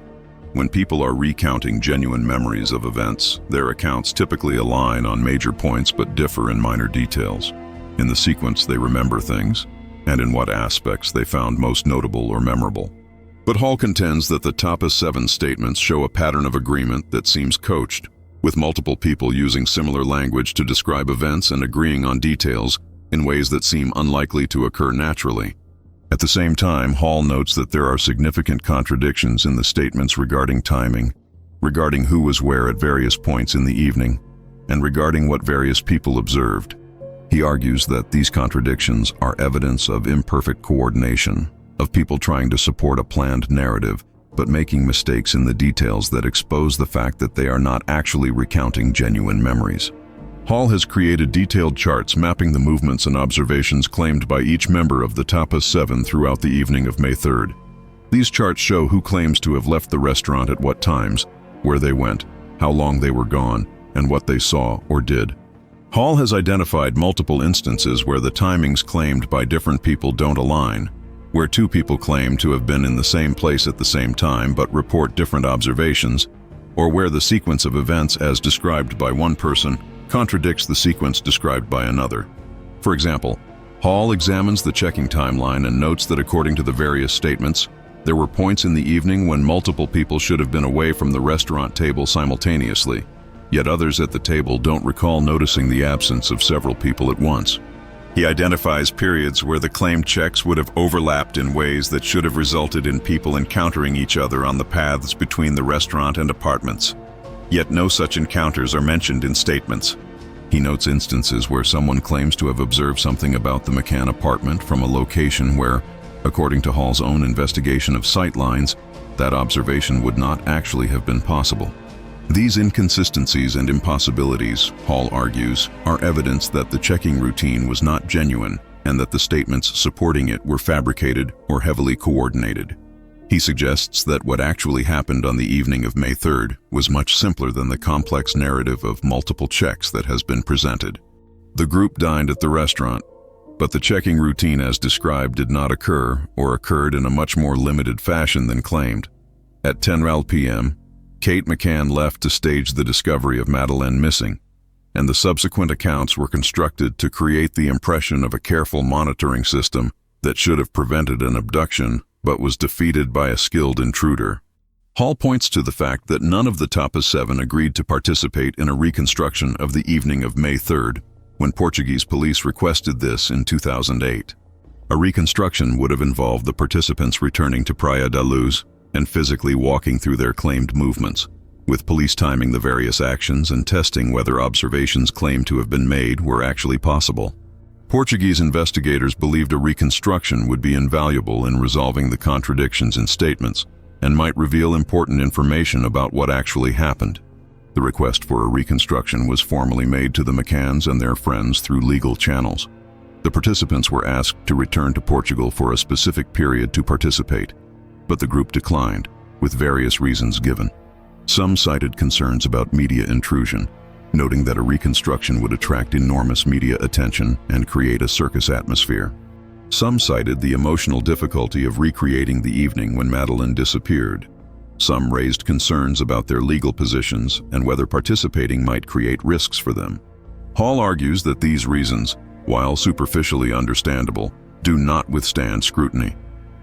Speaker 2: When people are recounting genuine memories of events, their accounts typically align on major points but differ in minor details. In the sequence they remember things, and in what aspects they found most notable or memorable. But Hall contends that the Tapas 7 statements show a pattern of agreement that seems coached, with multiple people using similar language to describe events and agreeing on details in ways that seem unlikely to occur naturally. At the same time, Hall notes that there are significant contradictions in the statements regarding timing, regarding who was where at various points in the evening, and regarding what various people observed. He argues that these contradictions are evidence of imperfect coordination, of people trying to support a planned narrative, but making mistakes in the details that expose the fact that they are not actually recounting genuine memories. Hall has created detailed charts mapping the movements and observations claimed by each member of the Tapas 7 throughout the evening of May 3rd. These charts show who claims to have left the restaurant at what times, where they went, how long they were gone, and what they saw or did. Hall has identified multiple instances where the timings claimed by different people don't align, where two people claim to have been in the same place at the same time but report different observations, or where the sequence of events as described by one person contradicts the sequence described by another. For example, Hall examines the checking timeline and notes that according to the various statements, there were points in the evening when multiple people should have been away from the restaurant table simultaneously, yet others at the table don't recall noticing the absence of several people at once. He identifies periods where the claimed checks would have overlapped in ways that should have resulted in people encountering each other on the paths between the restaurant and apartments. Yet no such encounters are mentioned in statements. He notes instances where someone claims to have observed something about the McCann apartment from a location where, according to Hall's own investigation of sightlines, that observation would not actually have been possible. These inconsistencies and impossibilities, Hall argues, are evidence that the checking routine was not genuine and that the statements supporting it were fabricated or heavily coordinated. He suggests that what actually happened on the evening of May 3rd was much simpler than the complex narrative of multiple checks that has been presented. The group dined at the restaurant, but the checking routine as described did not occur or occurred in a much more limited fashion than claimed. At 10:12 p.m., Kate McCann left to stage the discovery of Madeleine missing, and the subsequent accounts were constructed to create the impression of a careful monitoring system that should have prevented an abduction but was defeated by a skilled intruder. Hall points to the fact that none of the Tapas 7 agreed to participate in a reconstruction of the evening of May 3rd, when Portuguese police requested this in 2008. A reconstruction would have involved the participants returning to Praia da Luz and physically walking through their claimed movements, with police timing the various actions and testing whether observations claimed to have been made were actually possible. Portuguese investigators believed a reconstruction would be invaluable in resolving the contradictions in statements and might reveal important information about what actually happened. The request for a reconstruction was formally made to the McCanns and their friends through legal channels. The participants were asked to return to Portugal for a specific period to participate, but the group declined, with various reasons given. Some cited concerns about media intrusion, noting that a reconstruction would attract enormous media attention and create a circus atmosphere. Some cited the emotional difficulty of recreating the evening when Madeleine disappeared. Some raised concerns about their legal positions and whether participating might create risks for them. Hall argues that these reasons, while superficially understandable, do not withstand scrutiny.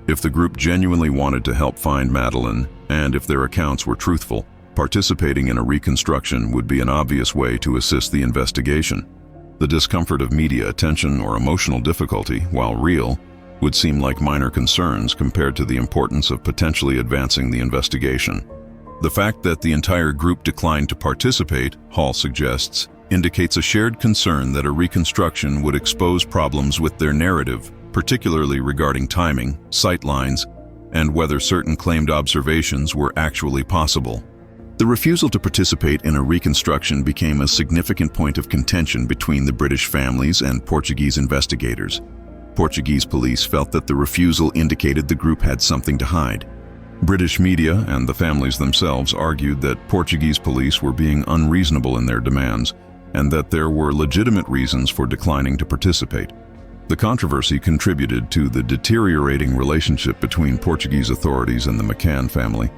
Speaker 2: If the group genuinely wanted to help find Madeleine, and if their accounts were truthful, participating in a reconstruction would be an obvious way to assist the investigation. The discomfort of media attention or emotional difficulty, while real, would seem like minor concerns compared to the importance of potentially advancing the investigation. The fact that the entire group declined to participate, Hall suggests, indicates a shared concern that a reconstruction would expose problems with their narrative, particularly regarding timing, sightlines, and whether certain claimed observations were actually possible. The refusal to participate in a reconstruction became a significant point of contention between the British families and Portuguese investigators. Portuguese police felt that the refusal indicated the group had something to hide. British media and the families themselves argued that Portuguese police were being unreasonable in their demands and that there were legitimate reasons for declining to participate. The controversy contributed to the deteriorating relationship between Portuguese authorities and the McCann family,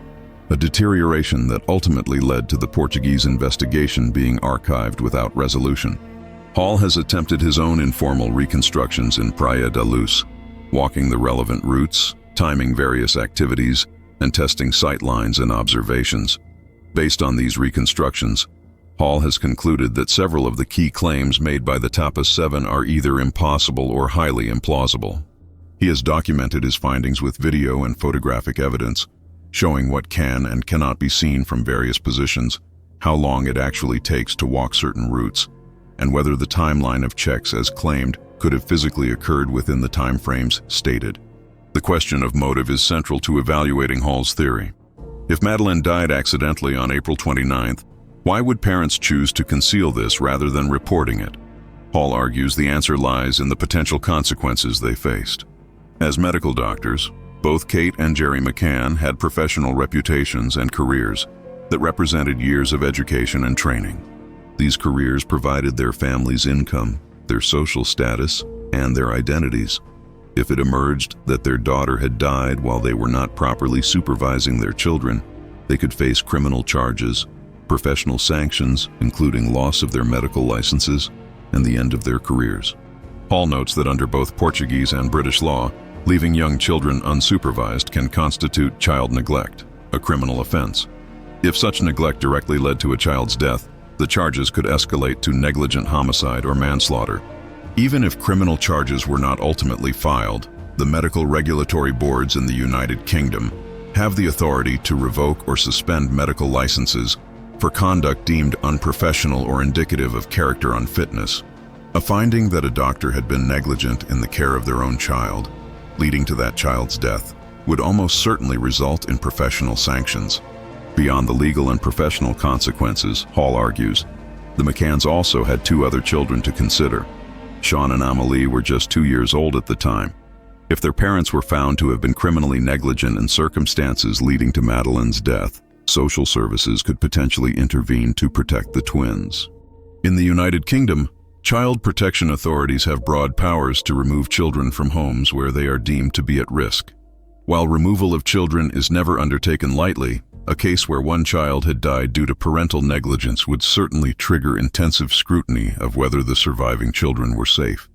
Speaker 2: a deterioration that ultimately led to the Portuguese investigation being archived without resolution. Hall has attempted his own informal reconstructions in Praia da Luz, walking the relevant routes, timing various activities, and testing sightlines and observations. Based on these reconstructions, Hall has concluded that several of the key claims made by the Tapas 7 are either impossible or highly implausible. He has documented his findings with video and photographic evidence, showing what can and cannot be seen from various positions, how long it actually takes to walk certain routes, and whether the timeline of checks as claimed could have physically occurred within the timeframes stated. The question of motive is central to evaluating Hall's theory. If Madeleine died accidentally on April 29th, why would parents choose to conceal this rather than reporting it? Hall argues the answer lies in the potential consequences they faced. As medical doctors, both Kate and Jerry McCann had professional reputations and careers that represented years of education and training. These careers provided their families' income, their social status, and their identities. If it emerged that their daughter had died while they were not properly supervising their children, they could face criminal charges, professional sanctions, including loss of their medical licenses, and the end of their careers. Hall notes that under both Portuguese and British law, leaving young children unsupervised can constitute child neglect, a criminal offense. If such neglect directly led to a child's death, the charges could escalate to negligent homicide or manslaughter. Even if criminal charges were not ultimately filed, the medical regulatory boards in the United Kingdom have the authority to revoke or suspend medical licenses for conduct deemed unprofessional or indicative of character unfitness. A finding that a doctor had been negligent in the care of their own child, leading to that child's death, would almost certainly result in professional sanctions. Beyond the legal and professional consequences, Hall argues, the McCanns also had two other children to consider. Sean and Amelie were just 2 years old at the time. If their parents were found to have been criminally negligent in circumstances leading to Madeleine's death, social services could potentially intervene to protect the twins. In the United Kingdom, child protection authorities have broad powers to remove children from homes where they are deemed to be at risk. While removal of children is never undertaken lightly, a case where one child had died due to parental negligence would certainly trigger intensive scrutiny of whether the surviving children were safe.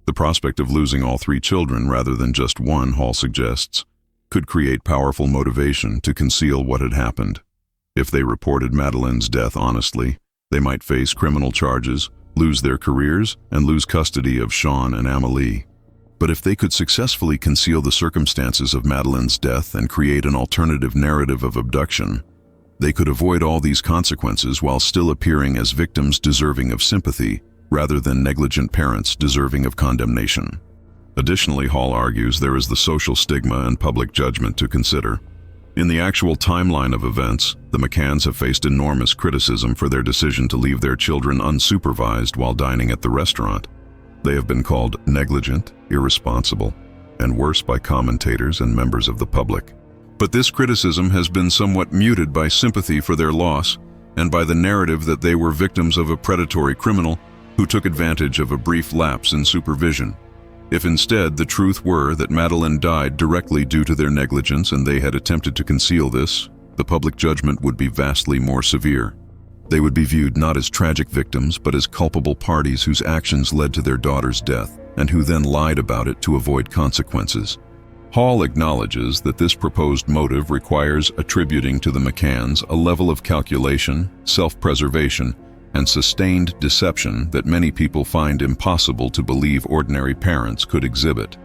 Speaker 2: The prospect of losing all 3 children rather than just one, Hall suggests, could create powerful motivation to conceal what had happened. If they reported Madeleine's death honestly, they might face criminal charges, lose their careers, and lose custody of Sean and Amelie. But if they could successfully conceal the circumstances of Madeleine's death and create an alternative narrative of abduction, they could avoid all these consequences while still appearing as victims deserving of sympathy, rather than negligent parents deserving of condemnation. Additionally, Hall argues there is the social stigma and public judgment to consider. In the actual timeline of events, the McCanns have faced enormous criticism for their decision to leave their children unsupervised while dining at the restaurant. They have been called negligent, irresponsible, and worse by commentators and members of the public. But this criticism has been somewhat muted by sympathy for their loss and by the narrative that they were victims of a predatory criminal who took advantage of a brief lapse in supervision. If instead the truth were that Madeleine died directly due to their negligence and they had attempted to conceal this, the public judgment would be vastly more severe. They would be viewed not as tragic victims, but as culpable parties whose actions led to their daughter's death, and who then lied about it to avoid consequences. Hall acknowledges that this proposed motive requires attributing to the McCanns a level of calculation, self-preservation, and sustained deception that many people find impossible to believe ordinary parents could exhibit.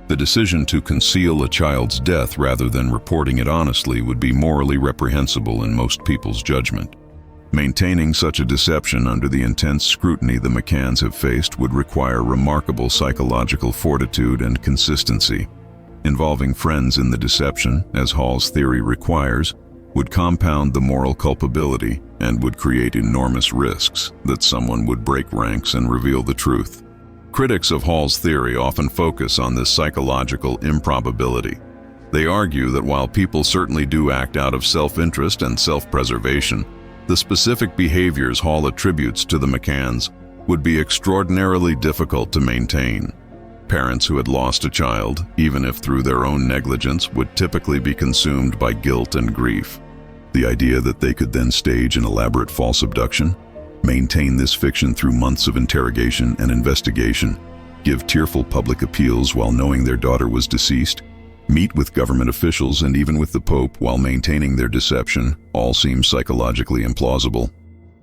Speaker 2: The decision to conceal a child's death rather than reporting it honestly would be morally reprehensible in most people's judgment. Maintaining such a deception under the intense scrutiny the McCanns have faced would require remarkable psychological fortitude and consistency. Involving friends in the deception, as Hall's theory requires, would compound the moral culpability and would create enormous risks that someone would break ranks and reveal the truth. Critics of Hall's theory often focus on this psychological improbability. They argue that while people certainly do act out of self-interest and self-preservation, the specific behaviors Hall attributes to the McCanns would be extraordinarily difficult to maintain. Parents who had lost a child, even if through their own negligence, would typically be consumed by guilt and grief. The idea that they could then stage an elaborate false abduction, maintain this fiction through months of interrogation and investigation, give tearful public appeals while knowing their daughter was deceased, meet with government officials and even with the Pope while maintaining their deception, all seem psychologically implausible.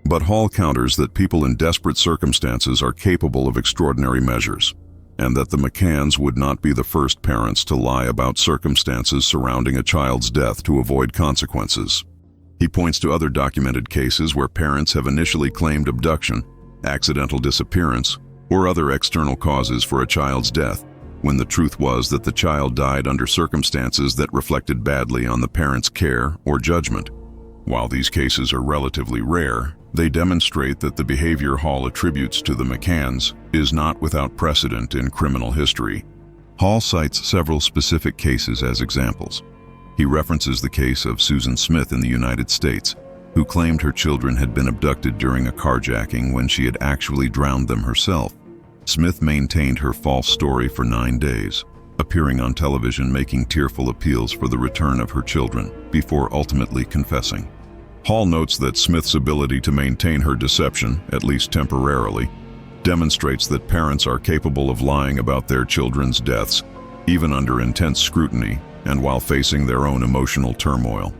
Speaker 2: But Hall counters that people in desperate circumstances are capable of extraordinary measures, and that the McCanns would not be the first parents to lie about circumstances surrounding a child's death to avoid consequences. He points to other documented cases where parents have initially claimed abduction, accidental disappearance, or other external causes for a child's death, when the truth was that the child died under circumstances that reflected badly on the parent's care or judgment. While these cases are relatively rare, they demonstrate that the behavior Hall attributes to the McCanns is not without precedent in criminal history. Hall cites several specific cases as examples. He references the case of Susan Smith in the United States, who claimed her children had been abducted during a carjacking when she had actually drowned them herself. Smith maintained her false story for 9 days, appearing on television making tearful appeals for the return of her children, before ultimately confessing. Hall notes that Smith's ability to maintain her deception, at least temporarily, demonstrates that parents are capable of lying about their children's deaths, even under intense scrutiny and while facing their own emotional turmoil.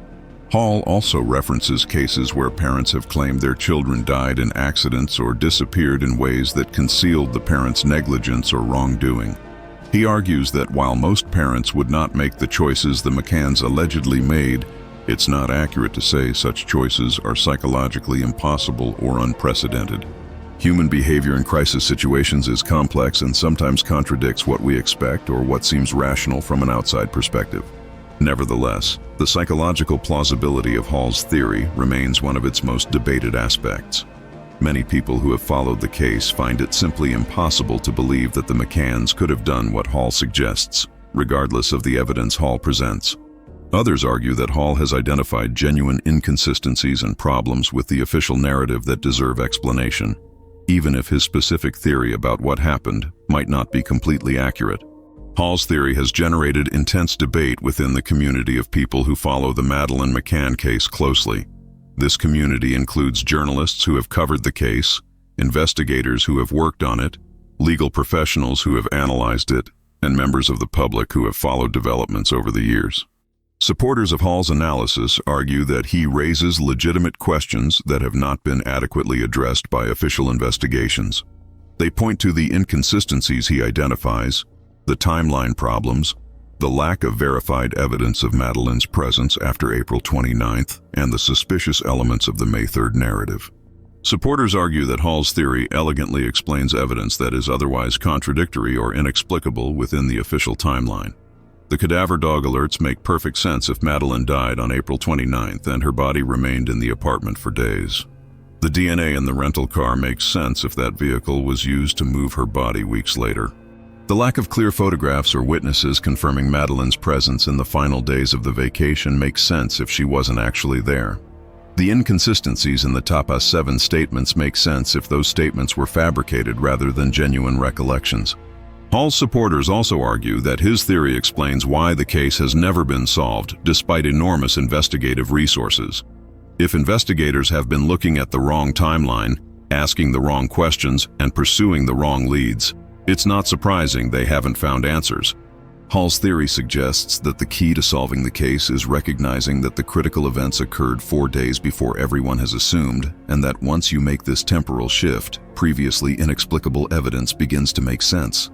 Speaker 2: Hall also references cases where parents have claimed their children died in accidents or disappeared in ways that concealed the parents' negligence or wrongdoing. He argues that while most parents would not make the choices the McCanns allegedly made, it's not accurate to say such choices are psychologically impossible or unprecedented. Human behavior in crisis situations is complex and sometimes contradicts what we expect or what seems rational from an outside perspective. Nevertheless, the psychological plausibility of Hall's theory remains one of its most debated aspects. Many people who have followed the case find it simply impossible to believe that the McCanns could have done what Hall suggests, regardless of the evidence Hall presents. Others argue that Hall has identified genuine inconsistencies and problems with the official narrative that deserve explanation, even if his specific theory about what happened might not be completely accurate. Hall's theory has generated intense debate within the community of people who follow the Madeleine McCann case closely. This community includes journalists who have covered the case, investigators who have worked on it, legal professionals who have analyzed it, and members of the public who have followed developments over the years. Supporters of Hall's analysis argue that he raises legitimate questions that have not been adequately addressed by official investigations. They point to the inconsistencies he identifies, the timeline problems, the lack of verified evidence of Madeleine's presence after April 29th, and the suspicious elements of the May 3rd narrative. Supporters argue that Hall's theory elegantly explains evidence that is otherwise contradictory or inexplicable within the official timeline. The cadaver dog alerts make perfect sense if Madeleine died on April 29th and her body remained in the apartment for days. The DNA in the rental car makes sense if that vehicle was used to move her body weeks later. The lack of clear photographs or witnesses confirming Madeleine's presence in the final days of the vacation makes sense if she wasn't actually there. The inconsistencies in the Tapas 7 statements make sense if those statements were fabricated rather than genuine recollections. Hall's supporters also argue that his theory explains why the case has never been solved despite enormous investigative resources. If investigators have been looking at the wrong timeline, asking the wrong questions, and pursuing the wrong leads, it's not surprising they haven't found answers. Hall's theory suggests that the key to solving the case is recognizing that the critical events occurred 4 days before everyone has assumed, and that once you make this temporal shift, previously inexplicable evidence begins to make sense.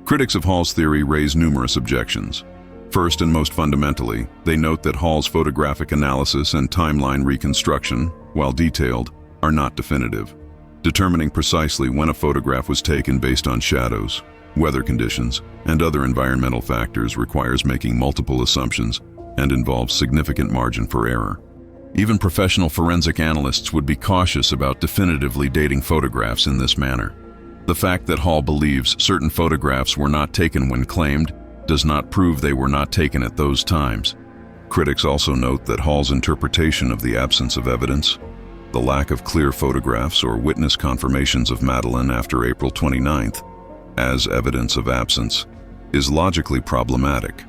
Speaker 2: Critics of Hall's theory raise numerous objections. First and most fundamentally, they note that Hall's photographic analysis and timeline reconstruction, while detailed, are not definitive. Determining precisely when a photograph was taken based on shadows, weather conditions, and other environmental factors requires making multiple assumptions and involves significant margin for error. Even professional forensic analysts would be cautious about definitively dating photographs in this manner. The fact that Hall believes certain photographs were not taken when claimed does not prove they were not taken at those times. Critics also note that Hall's interpretation of the absence of evidence, the lack of clear photographs or witness confirmations of Madeleine after April 29th, as evidence of absence, is logically problematic.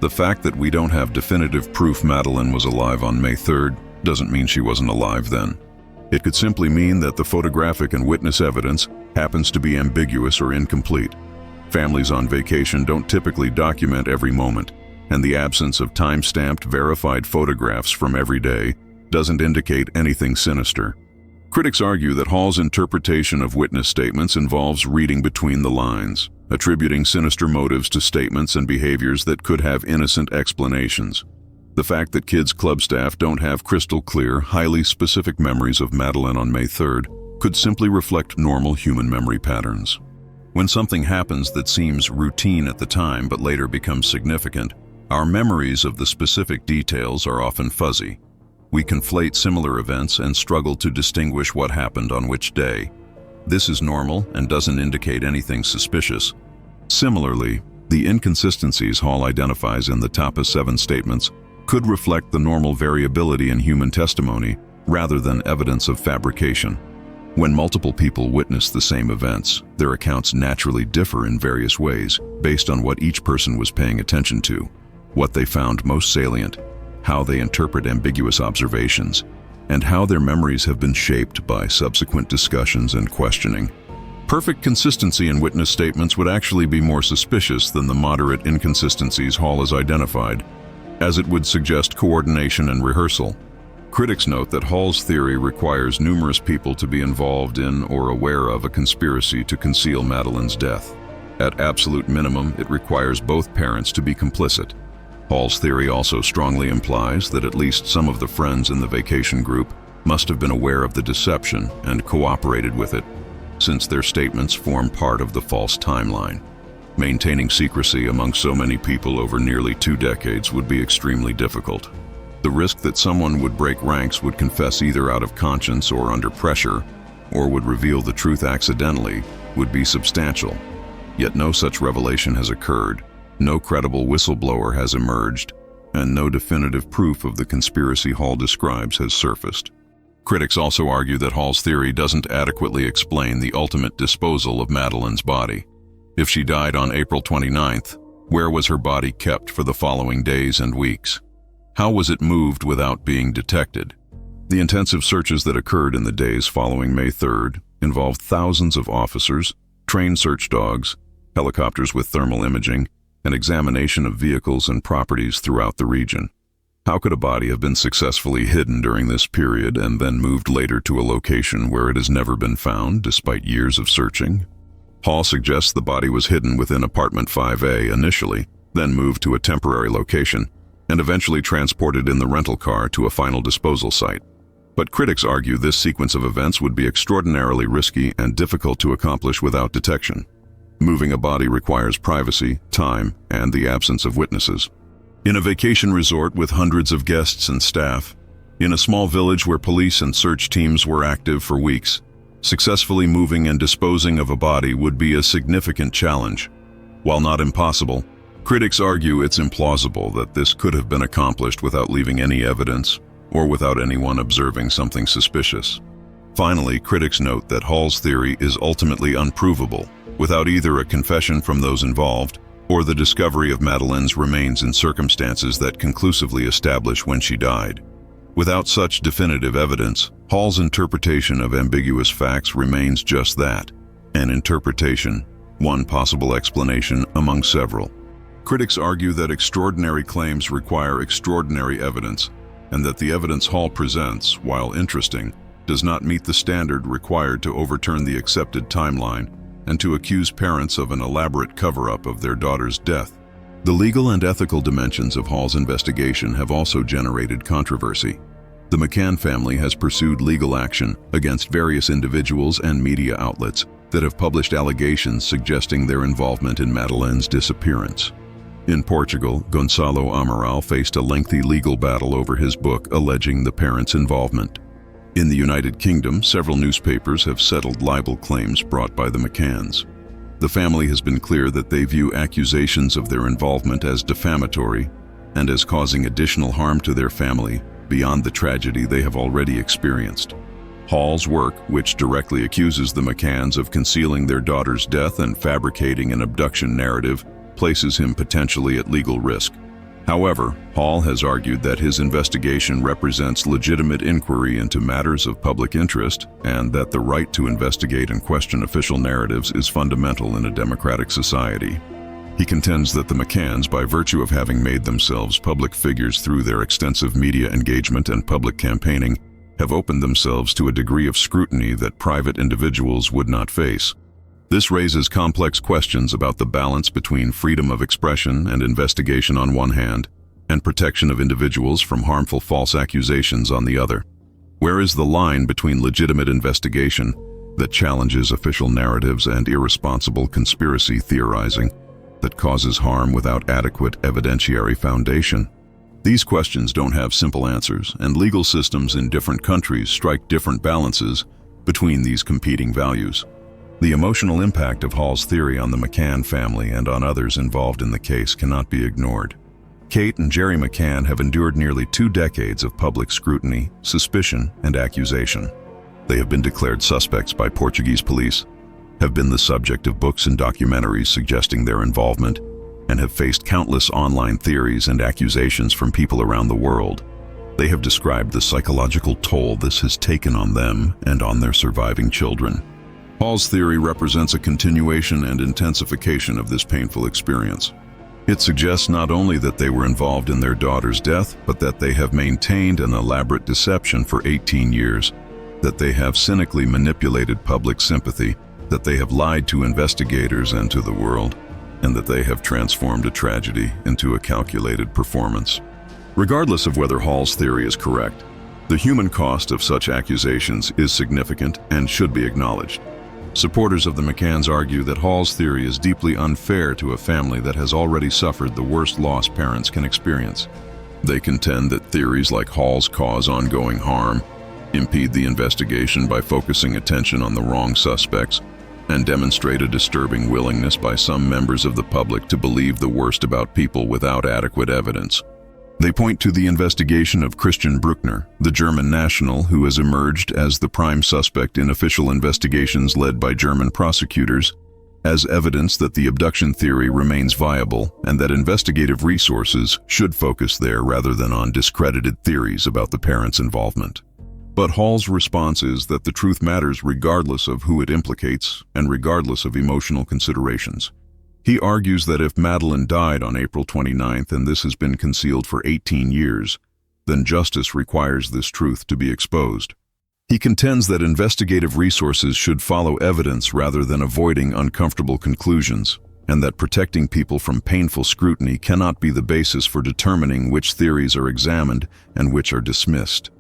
Speaker 2: The fact that we don't have definitive proof Madeleine was alive on May 3rd doesn't mean she wasn't alive then. It could simply mean that the photographic and witness evidence happens to be ambiguous or incomplete. Families on vacation don't typically document every moment, and the absence of time-stamped, verified photographs from every day doesn't indicate anything sinister. Critics argue that Hall's interpretation of witness statements involves reading between the lines, attributing sinister motives to statements and behaviors that could have innocent explanations. The fact that kids' club staff don't have crystal clear, highly specific memories of Madeleine on May 3rd could simply reflect normal human memory patterns. When something happens that seems routine at the time but later becomes significant, our memories of the specific details are often fuzzy. We conflate similar events and struggle to distinguish what happened on which day. This is normal and doesn't indicate anything suspicious. Similarly, the inconsistencies Hall identifies in the Tapas 7 statements could reflect the normal variability in human testimony rather than evidence of fabrication. When multiple people witness the same events, their accounts naturally differ in various ways based on what each person was paying attention to, what they found most salient, how they interpret ambiguous observations, and how their memories have been shaped by subsequent discussions and questioning. Perfect consistency in witness statements would actually be more suspicious than the moderate inconsistencies Hall has identified, as it would suggest coordination and rehearsal. Critics note that Hall's theory requires numerous people to be involved in or aware of a conspiracy to conceal Madeleine's death. At absolute minimum, it requires both parents to be complicit. Hall's theory also strongly implies that at least some of the friends in the vacation group must have been aware of the deception and cooperated with it, since their statements form part of the false timeline. Maintaining secrecy among so many people over nearly 2 decades would be extremely difficult. The risk that someone would break ranks would confess either out of conscience or under pressure or would reveal the truth accidentally, would be substantial. Yet no such revelation has occurred, no credible whistleblower has emerged, and no definitive proof of the conspiracy Hall describes has surfaced. Critics also argue that Hall's theory doesn't adequately explain the ultimate disposal of Madeleine's body. If she died on April 29th, where was her body kept for the following days and weeks? How was it moved without being detected? The intensive searches that occurred in the days following May 3rd involved thousands of officers, trained search dogs, helicopters with thermal imaging, and examination of vehicles and properties throughout the region. How could a body have been successfully hidden during this period and then moved later to a location where it has never been found despite years of searching? Hall suggests the body was hidden within apartment 5A initially, then moved to a temporary location, and eventually transported in the rental car to a final disposal site. But critics argue this sequence of events would be extraordinarily risky and difficult to accomplish without detection. Moving a body requires privacy, time, and the absence of witnesses. In a vacation resort with hundreds of guests and staff, in a small village where police and search teams were active for weeks, successfully moving and disposing of a body would be a significant challenge. While not impossible, critics argue it's implausible that this could have been accomplished without leaving any evidence or without anyone observing something suspicious. Finally, critics note that Hall's theory is ultimately unprovable without either a confession from those involved or the discovery of Madeleine's remains in circumstances that conclusively establish when she died. Without such definitive evidence, Hall's interpretation of ambiguous facts remains just that, an interpretation, one possible explanation among several. Critics argue that extraordinary claims require extraordinary evidence, and that the evidence Hall presents, while interesting, does not meet the standard required to overturn the accepted timeline and to accuse parents of an elaborate cover-up of their daughter's death. The legal and ethical dimensions of Hall's investigation have also generated controversy. The McCann family has pursued legal action against various individuals and media outlets that have published allegations suggesting their involvement in Madeleine's disappearance. In Portugal, Gonçalo Amaral faced a lengthy legal battle over his book alleging the parents' involvement. In the United Kingdom, several newspapers have settled libel claims brought by the McCanns. The family has been clear that they view accusations of their involvement as defamatory and as causing additional harm to their family beyond the tragedy they have already experienced. Hall's work, which directly accuses the McCanns of concealing their daughter's death and fabricating an abduction narrative, places him potentially at legal risk. However, Hall has argued that his investigation represents legitimate inquiry into matters of public interest and that the right to investigate and question official narratives is fundamental in a democratic society. He contends that the McCanns, by virtue of having made themselves public figures through their extensive media engagement and public campaigning, have opened themselves to a degree of scrutiny that private individuals would not face. This raises complex questions about the balance between freedom of expression and investigation on one hand, and protection of individuals from harmful false accusations on the other. Where is the line between legitimate investigation that challenges official narratives and irresponsible conspiracy theorizing that causes harm without adequate evidentiary foundation? These questions don't have simple answers, and legal systems in different countries strike different balances between these competing values. The emotional impact of Hall's theory on the McCann family and on others involved in the case cannot be ignored. Kate and Jerry McCann have endured nearly 2 decades of public scrutiny, suspicion, and accusation. They have been declared suspects by Portuguese police, have been the subject of books and documentaries suggesting their involvement, and have faced countless online theories and accusations from people around the world. They have described the psychological toll this has taken on them and on their surviving children. Hall's theory represents a continuation and intensification of this painful experience. It suggests not only that they were involved in their daughter's death, but that they have maintained an elaborate deception for 18 years, that they have cynically manipulated public sympathy, that they have lied to investigators and to the world, and that they have transformed a tragedy into a calculated performance. Regardless of whether Hall's theory is correct, the human cost of such accusations is significant and should be acknowledged. Supporters of the McCanns argue that Hall's theory is deeply unfair to a family that has already suffered the worst loss parents can experience. They contend that theories like Hall's cause ongoing harm, impede the investigation by focusing attention on the wrong suspects, and demonstrate a disturbing willingness by some members of the public to believe the worst about people without adequate evidence. They point to the investigation of Christian Bruckner, the German national who has emerged as the prime suspect in official investigations led by German prosecutors, as evidence that the abduction theory remains viable and that investigative resources should focus there rather than on discredited theories about the parents' involvement. But Hall's response is that the truth matters regardless of who it implicates and regardless of emotional considerations. He argues that if Madeleine died on April 29th and this has been concealed for 18 years, then justice requires this truth to be exposed. He contends that investigative resources should follow evidence rather than avoiding uncomfortable conclusions, and that protecting people from painful scrutiny cannot be the basis for determining which theories are examined and which are dismissed.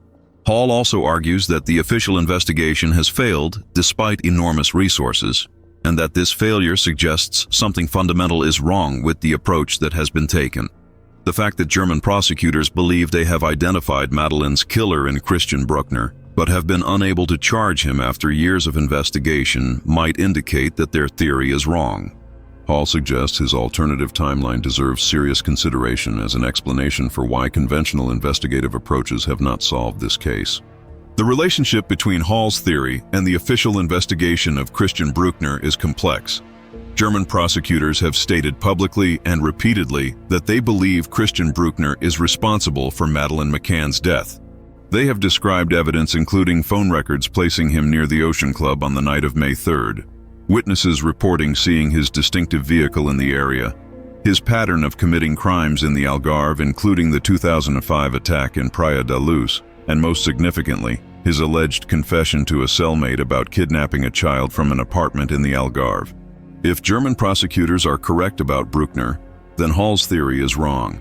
Speaker 2: Hall also argues that the official investigation has failed despite enormous resources, and that this failure suggests something fundamental is wrong with the approach that has been taken. The fact that German prosecutors believe they have identified Madeleine's killer in Christian Bruckner, but have been unable to charge him after years of investigation, might indicate that their theory is wrong. Hall suggests his alternative timeline deserves serious consideration as an explanation for why conventional investigative approaches have not solved this case. The relationship between Hall's theory and the official investigation of Christian Bruckner is complex. German prosecutors have stated publicly and repeatedly that they believe Christian Bruckner is responsible for Madeleine McCann's death. They have described evidence including phone records placing him near the Ocean Club on the night of May 3rd, witnesses reporting seeing his distinctive vehicle in the area, his pattern of committing crimes in the Algarve including the 2005 attack in Praia da Luz, and most significantly, his alleged confession to a cellmate about kidnapping a child from an apartment in the Algarve. If German prosecutors are correct about Bruckner, then Hall's theory is wrong.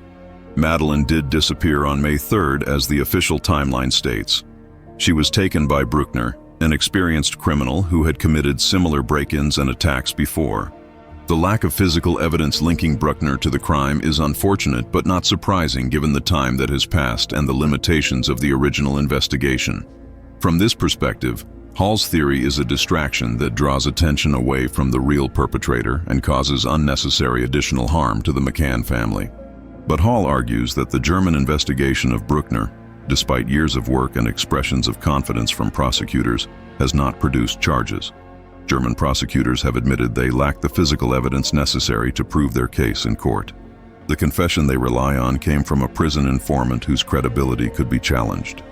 Speaker 2: Madeleine did disappear on May 3rd as the official timeline states. She was taken by Bruckner, an experienced criminal who had committed similar break-ins and attacks before. The lack of physical evidence linking Bruckner to the crime is unfortunate but not surprising given the time that has passed and the limitations of the original investigation. From this perspective, Hall's theory is a distraction that draws attention away from the real perpetrator and causes unnecessary additional harm to the McCann family. But Hall argues that the German investigation of Bruckner, despite years of work and expressions of confidence from prosecutors, has not produced charges. German prosecutors have admitted they lack the physical evidence necessary to prove their case in court. The confession they rely on came from a prison informant whose credibility could be challenged.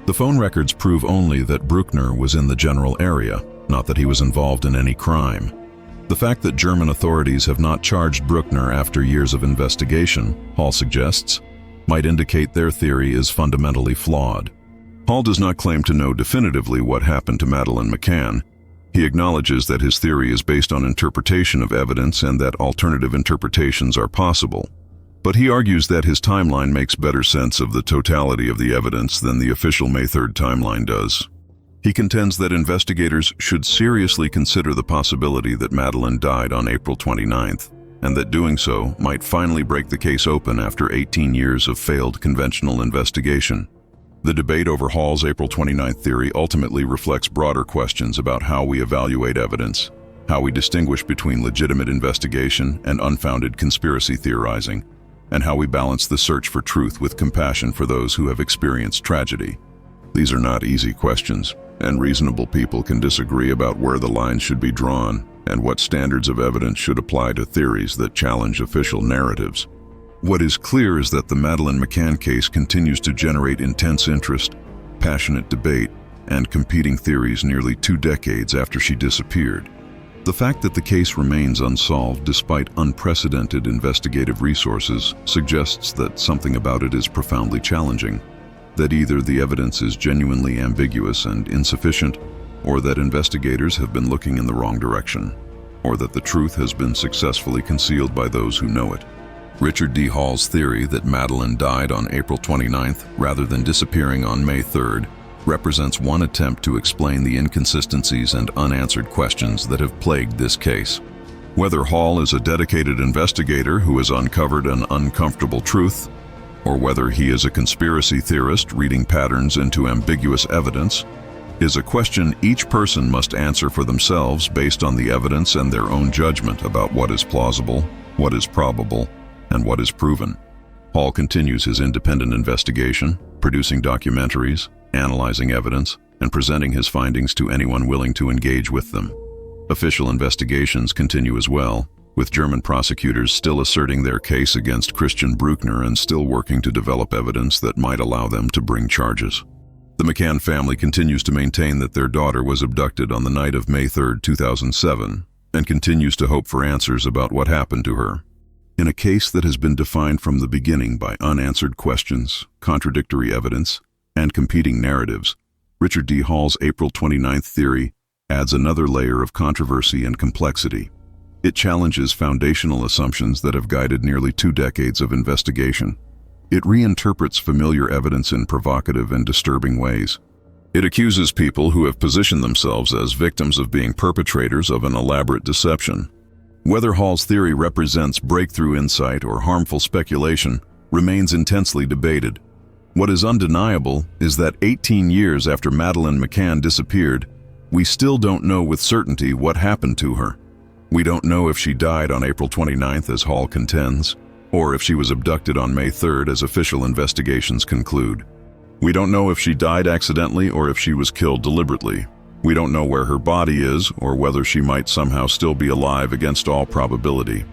Speaker 2: The phone records prove only that Bruckner was in the general area, not that he was involved in any crime. The fact that German authorities have not charged Bruckner after years of investigation, Hall suggests, might indicate their theory is fundamentally flawed. Hall does not claim to know definitively what happened to Madeleine McCann. He acknowledges that his theory is based on interpretation of evidence and that alternative interpretations are possible. But he argues that his timeline makes better sense of the totality of the evidence than the official May 3rd timeline does. He contends that investigators should seriously consider the possibility that Madeleine died on April 29th, and that doing so might finally break the case open after 18 years of failed conventional investigation. The debate over Hall's April 29th theory ultimately reflects broader questions about how we evaluate evidence, how we distinguish between legitimate investigation and unfounded conspiracy theorizing, and how we balance the search for truth with compassion for those who have experienced tragedy. These are not easy questions, and reasonable people can disagree about where the lines should be drawn and what standards of evidence should apply to theories that challenge official narratives. What is clear is that the Madeleine McCann case continues to generate intense interest, passionate debate, and competing theories nearly 2 decades after she disappeared. The fact that the case remains unsolved despite unprecedented investigative resources suggests that something about it is profoundly challenging, that either the evidence is genuinely ambiguous and insufficient, or that investigators have been looking in the wrong direction, or that the truth has been successfully concealed by those who know it. Richard D. Hall's theory that Madeleine died on April 29th rather than disappearing on May 3rd represents one attempt to explain the inconsistencies and unanswered questions that have plagued this case. Whether Hall is a dedicated investigator who has uncovered an uncomfortable truth, or whether he is a conspiracy theorist reading patterns into ambiguous evidence, is a question each person must answer for themselves based on the evidence and their own judgment about what is plausible, what is probable, and what is proven. Hall continues his independent investigation, producing documentaries, analyzing evidence, and presenting his findings to anyone willing to engage with them. Official investigations continue as well, with German prosecutors still asserting their case against Christian Bruckner and still working to develop evidence that might allow them to bring charges. The McCann family continues to maintain that their daughter was abducted on the night of May 3, 2007, and continues to hope for answers about what happened to her. In a case that has been defined from the beginning by unanswered questions, contradictory evidence, and competing narratives, Richard D. Hall's April 29th theory adds another layer of controversy and complexity. It challenges foundational assumptions that have guided nearly 2 decades of investigation. It reinterprets familiar evidence in provocative and disturbing ways. It accuses people who have positioned themselves as victims of being perpetrators of an elaborate deception. Whether Hall's theory represents breakthrough insight or harmful speculation remains intensely debated. What is undeniable is that 18 years after Madeleine McCann disappeared, we still don't know with certainty what happened to her. We don't know if she died on April 29th, as Hall contends, or if she was abducted on May 3rd, as official investigations conclude. We don't know if she died accidentally or if she was killed deliberately. We don't know where her body is or whether she might somehow still be alive against all probability.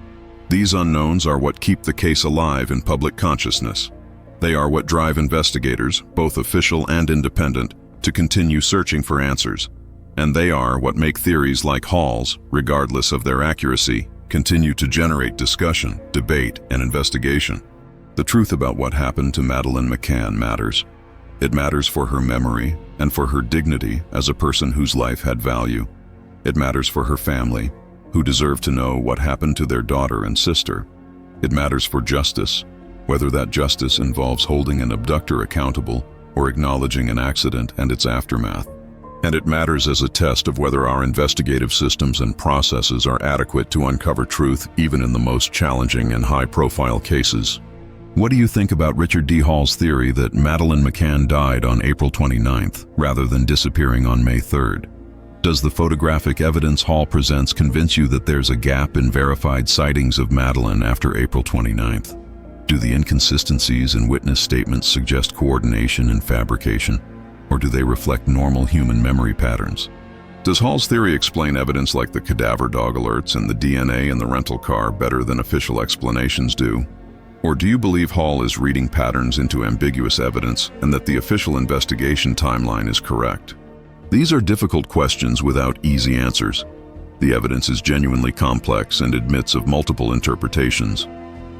Speaker 2: These unknowns are what keep the case alive in public consciousness. They are what drive investigators, both official and independent, to continue searching for answers. And they are what make theories like Hall's, regardless of their accuracy, continue to generate discussion, debate, and investigation. The truth about what happened to Madeleine McCann matters. It matters for her memory and for her dignity as a person whose life had value. It matters for her family, who deserve to know what happened to their daughter and sister. It matters for justice, whether that justice involves holding an abductor accountable or acknowledging an accident and its aftermath. And it matters as a test of whether our investigative systems and processes are adequate to uncover truth even in the most challenging and high-profile cases. What do you think about Richard D. Hall's theory that Madeleine McCann died on April 29th rather than disappearing on May 3rd? Does the photographic evidence Hall presents convince you that there's a gap in verified sightings of Madeleine after April 29th? Do the inconsistencies in witness statements suggest coordination and fabrication? Or do they reflect normal human memory patterns? Does Hall's theory explain evidence like the cadaver dog alerts and the DNA in the rental car better than official explanations do? Or do you believe Hall is reading patterns into ambiguous evidence and that the official investigation timeline is correct? These are difficult questions without easy answers. The evidence is genuinely complex and admits of multiple interpretations.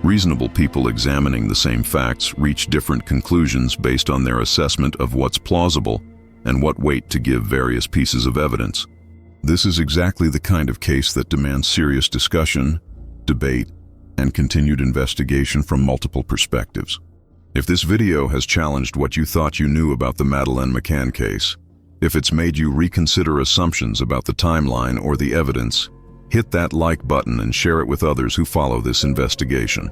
Speaker 2: Reasonable people examining the same facts reach different conclusions based on their assessment of what's plausible and what weight to give various pieces of evidence. This is exactly the kind of case that demands serious discussion, debate, and continued investigation from multiple perspectives. If this video has challenged what you thought you knew about the Madeleine McCann case, if it's made you reconsider assumptions about the timeline or the evidence, hit that like button and share it with others who follow this investigation.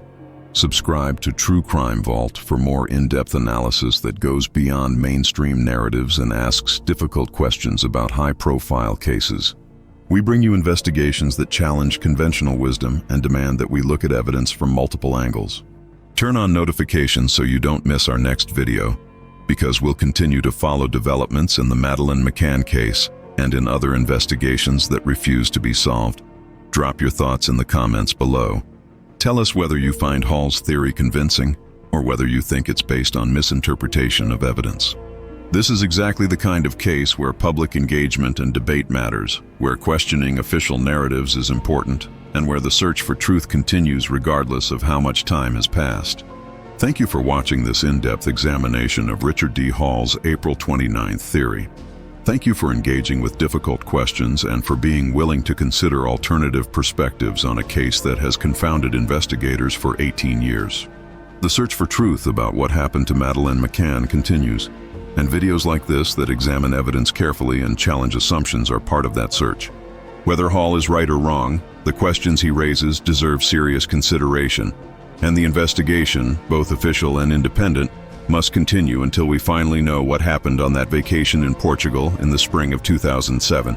Speaker 2: Subscribe to True Crime Vault for more in-depth analysis that goes beyond mainstream narratives and asks difficult questions about high-profile cases. We bring you investigations that challenge conventional wisdom and demand that we look at evidence from multiple angles. Turn on notifications so you don't miss our next video, because we'll continue to follow developments in the Madeleine McCann case and in other investigations that refuse to be solved. Drop your thoughts in the comments below. Tell us whether you find Hall's theory convincing or whether you think it's based on misinterpretation of evidence. This is exactly the kind of case where public engagement and debate matters, where questioning official narratives is important, and where the search for truth continues regardless of how much time has passed. Thank you for watching this in-depth examination of Richard D. Hall's April 29th theory. Thank you for engaging with difficult questions and for being willing to consider alternative perspectives on a case that has confounded investigators for 18 years. The search for truth about what happened to Madeleine McCann continues, and videos like this that examine evidence carefully and challenge assumptions are part of that search. Whether Hall is right or wrong, the questions he raises deserve serious consideration, And the investigation, both official and independent, must continue until we finally know what happened on that vacation in Portugal in the spring of 2007.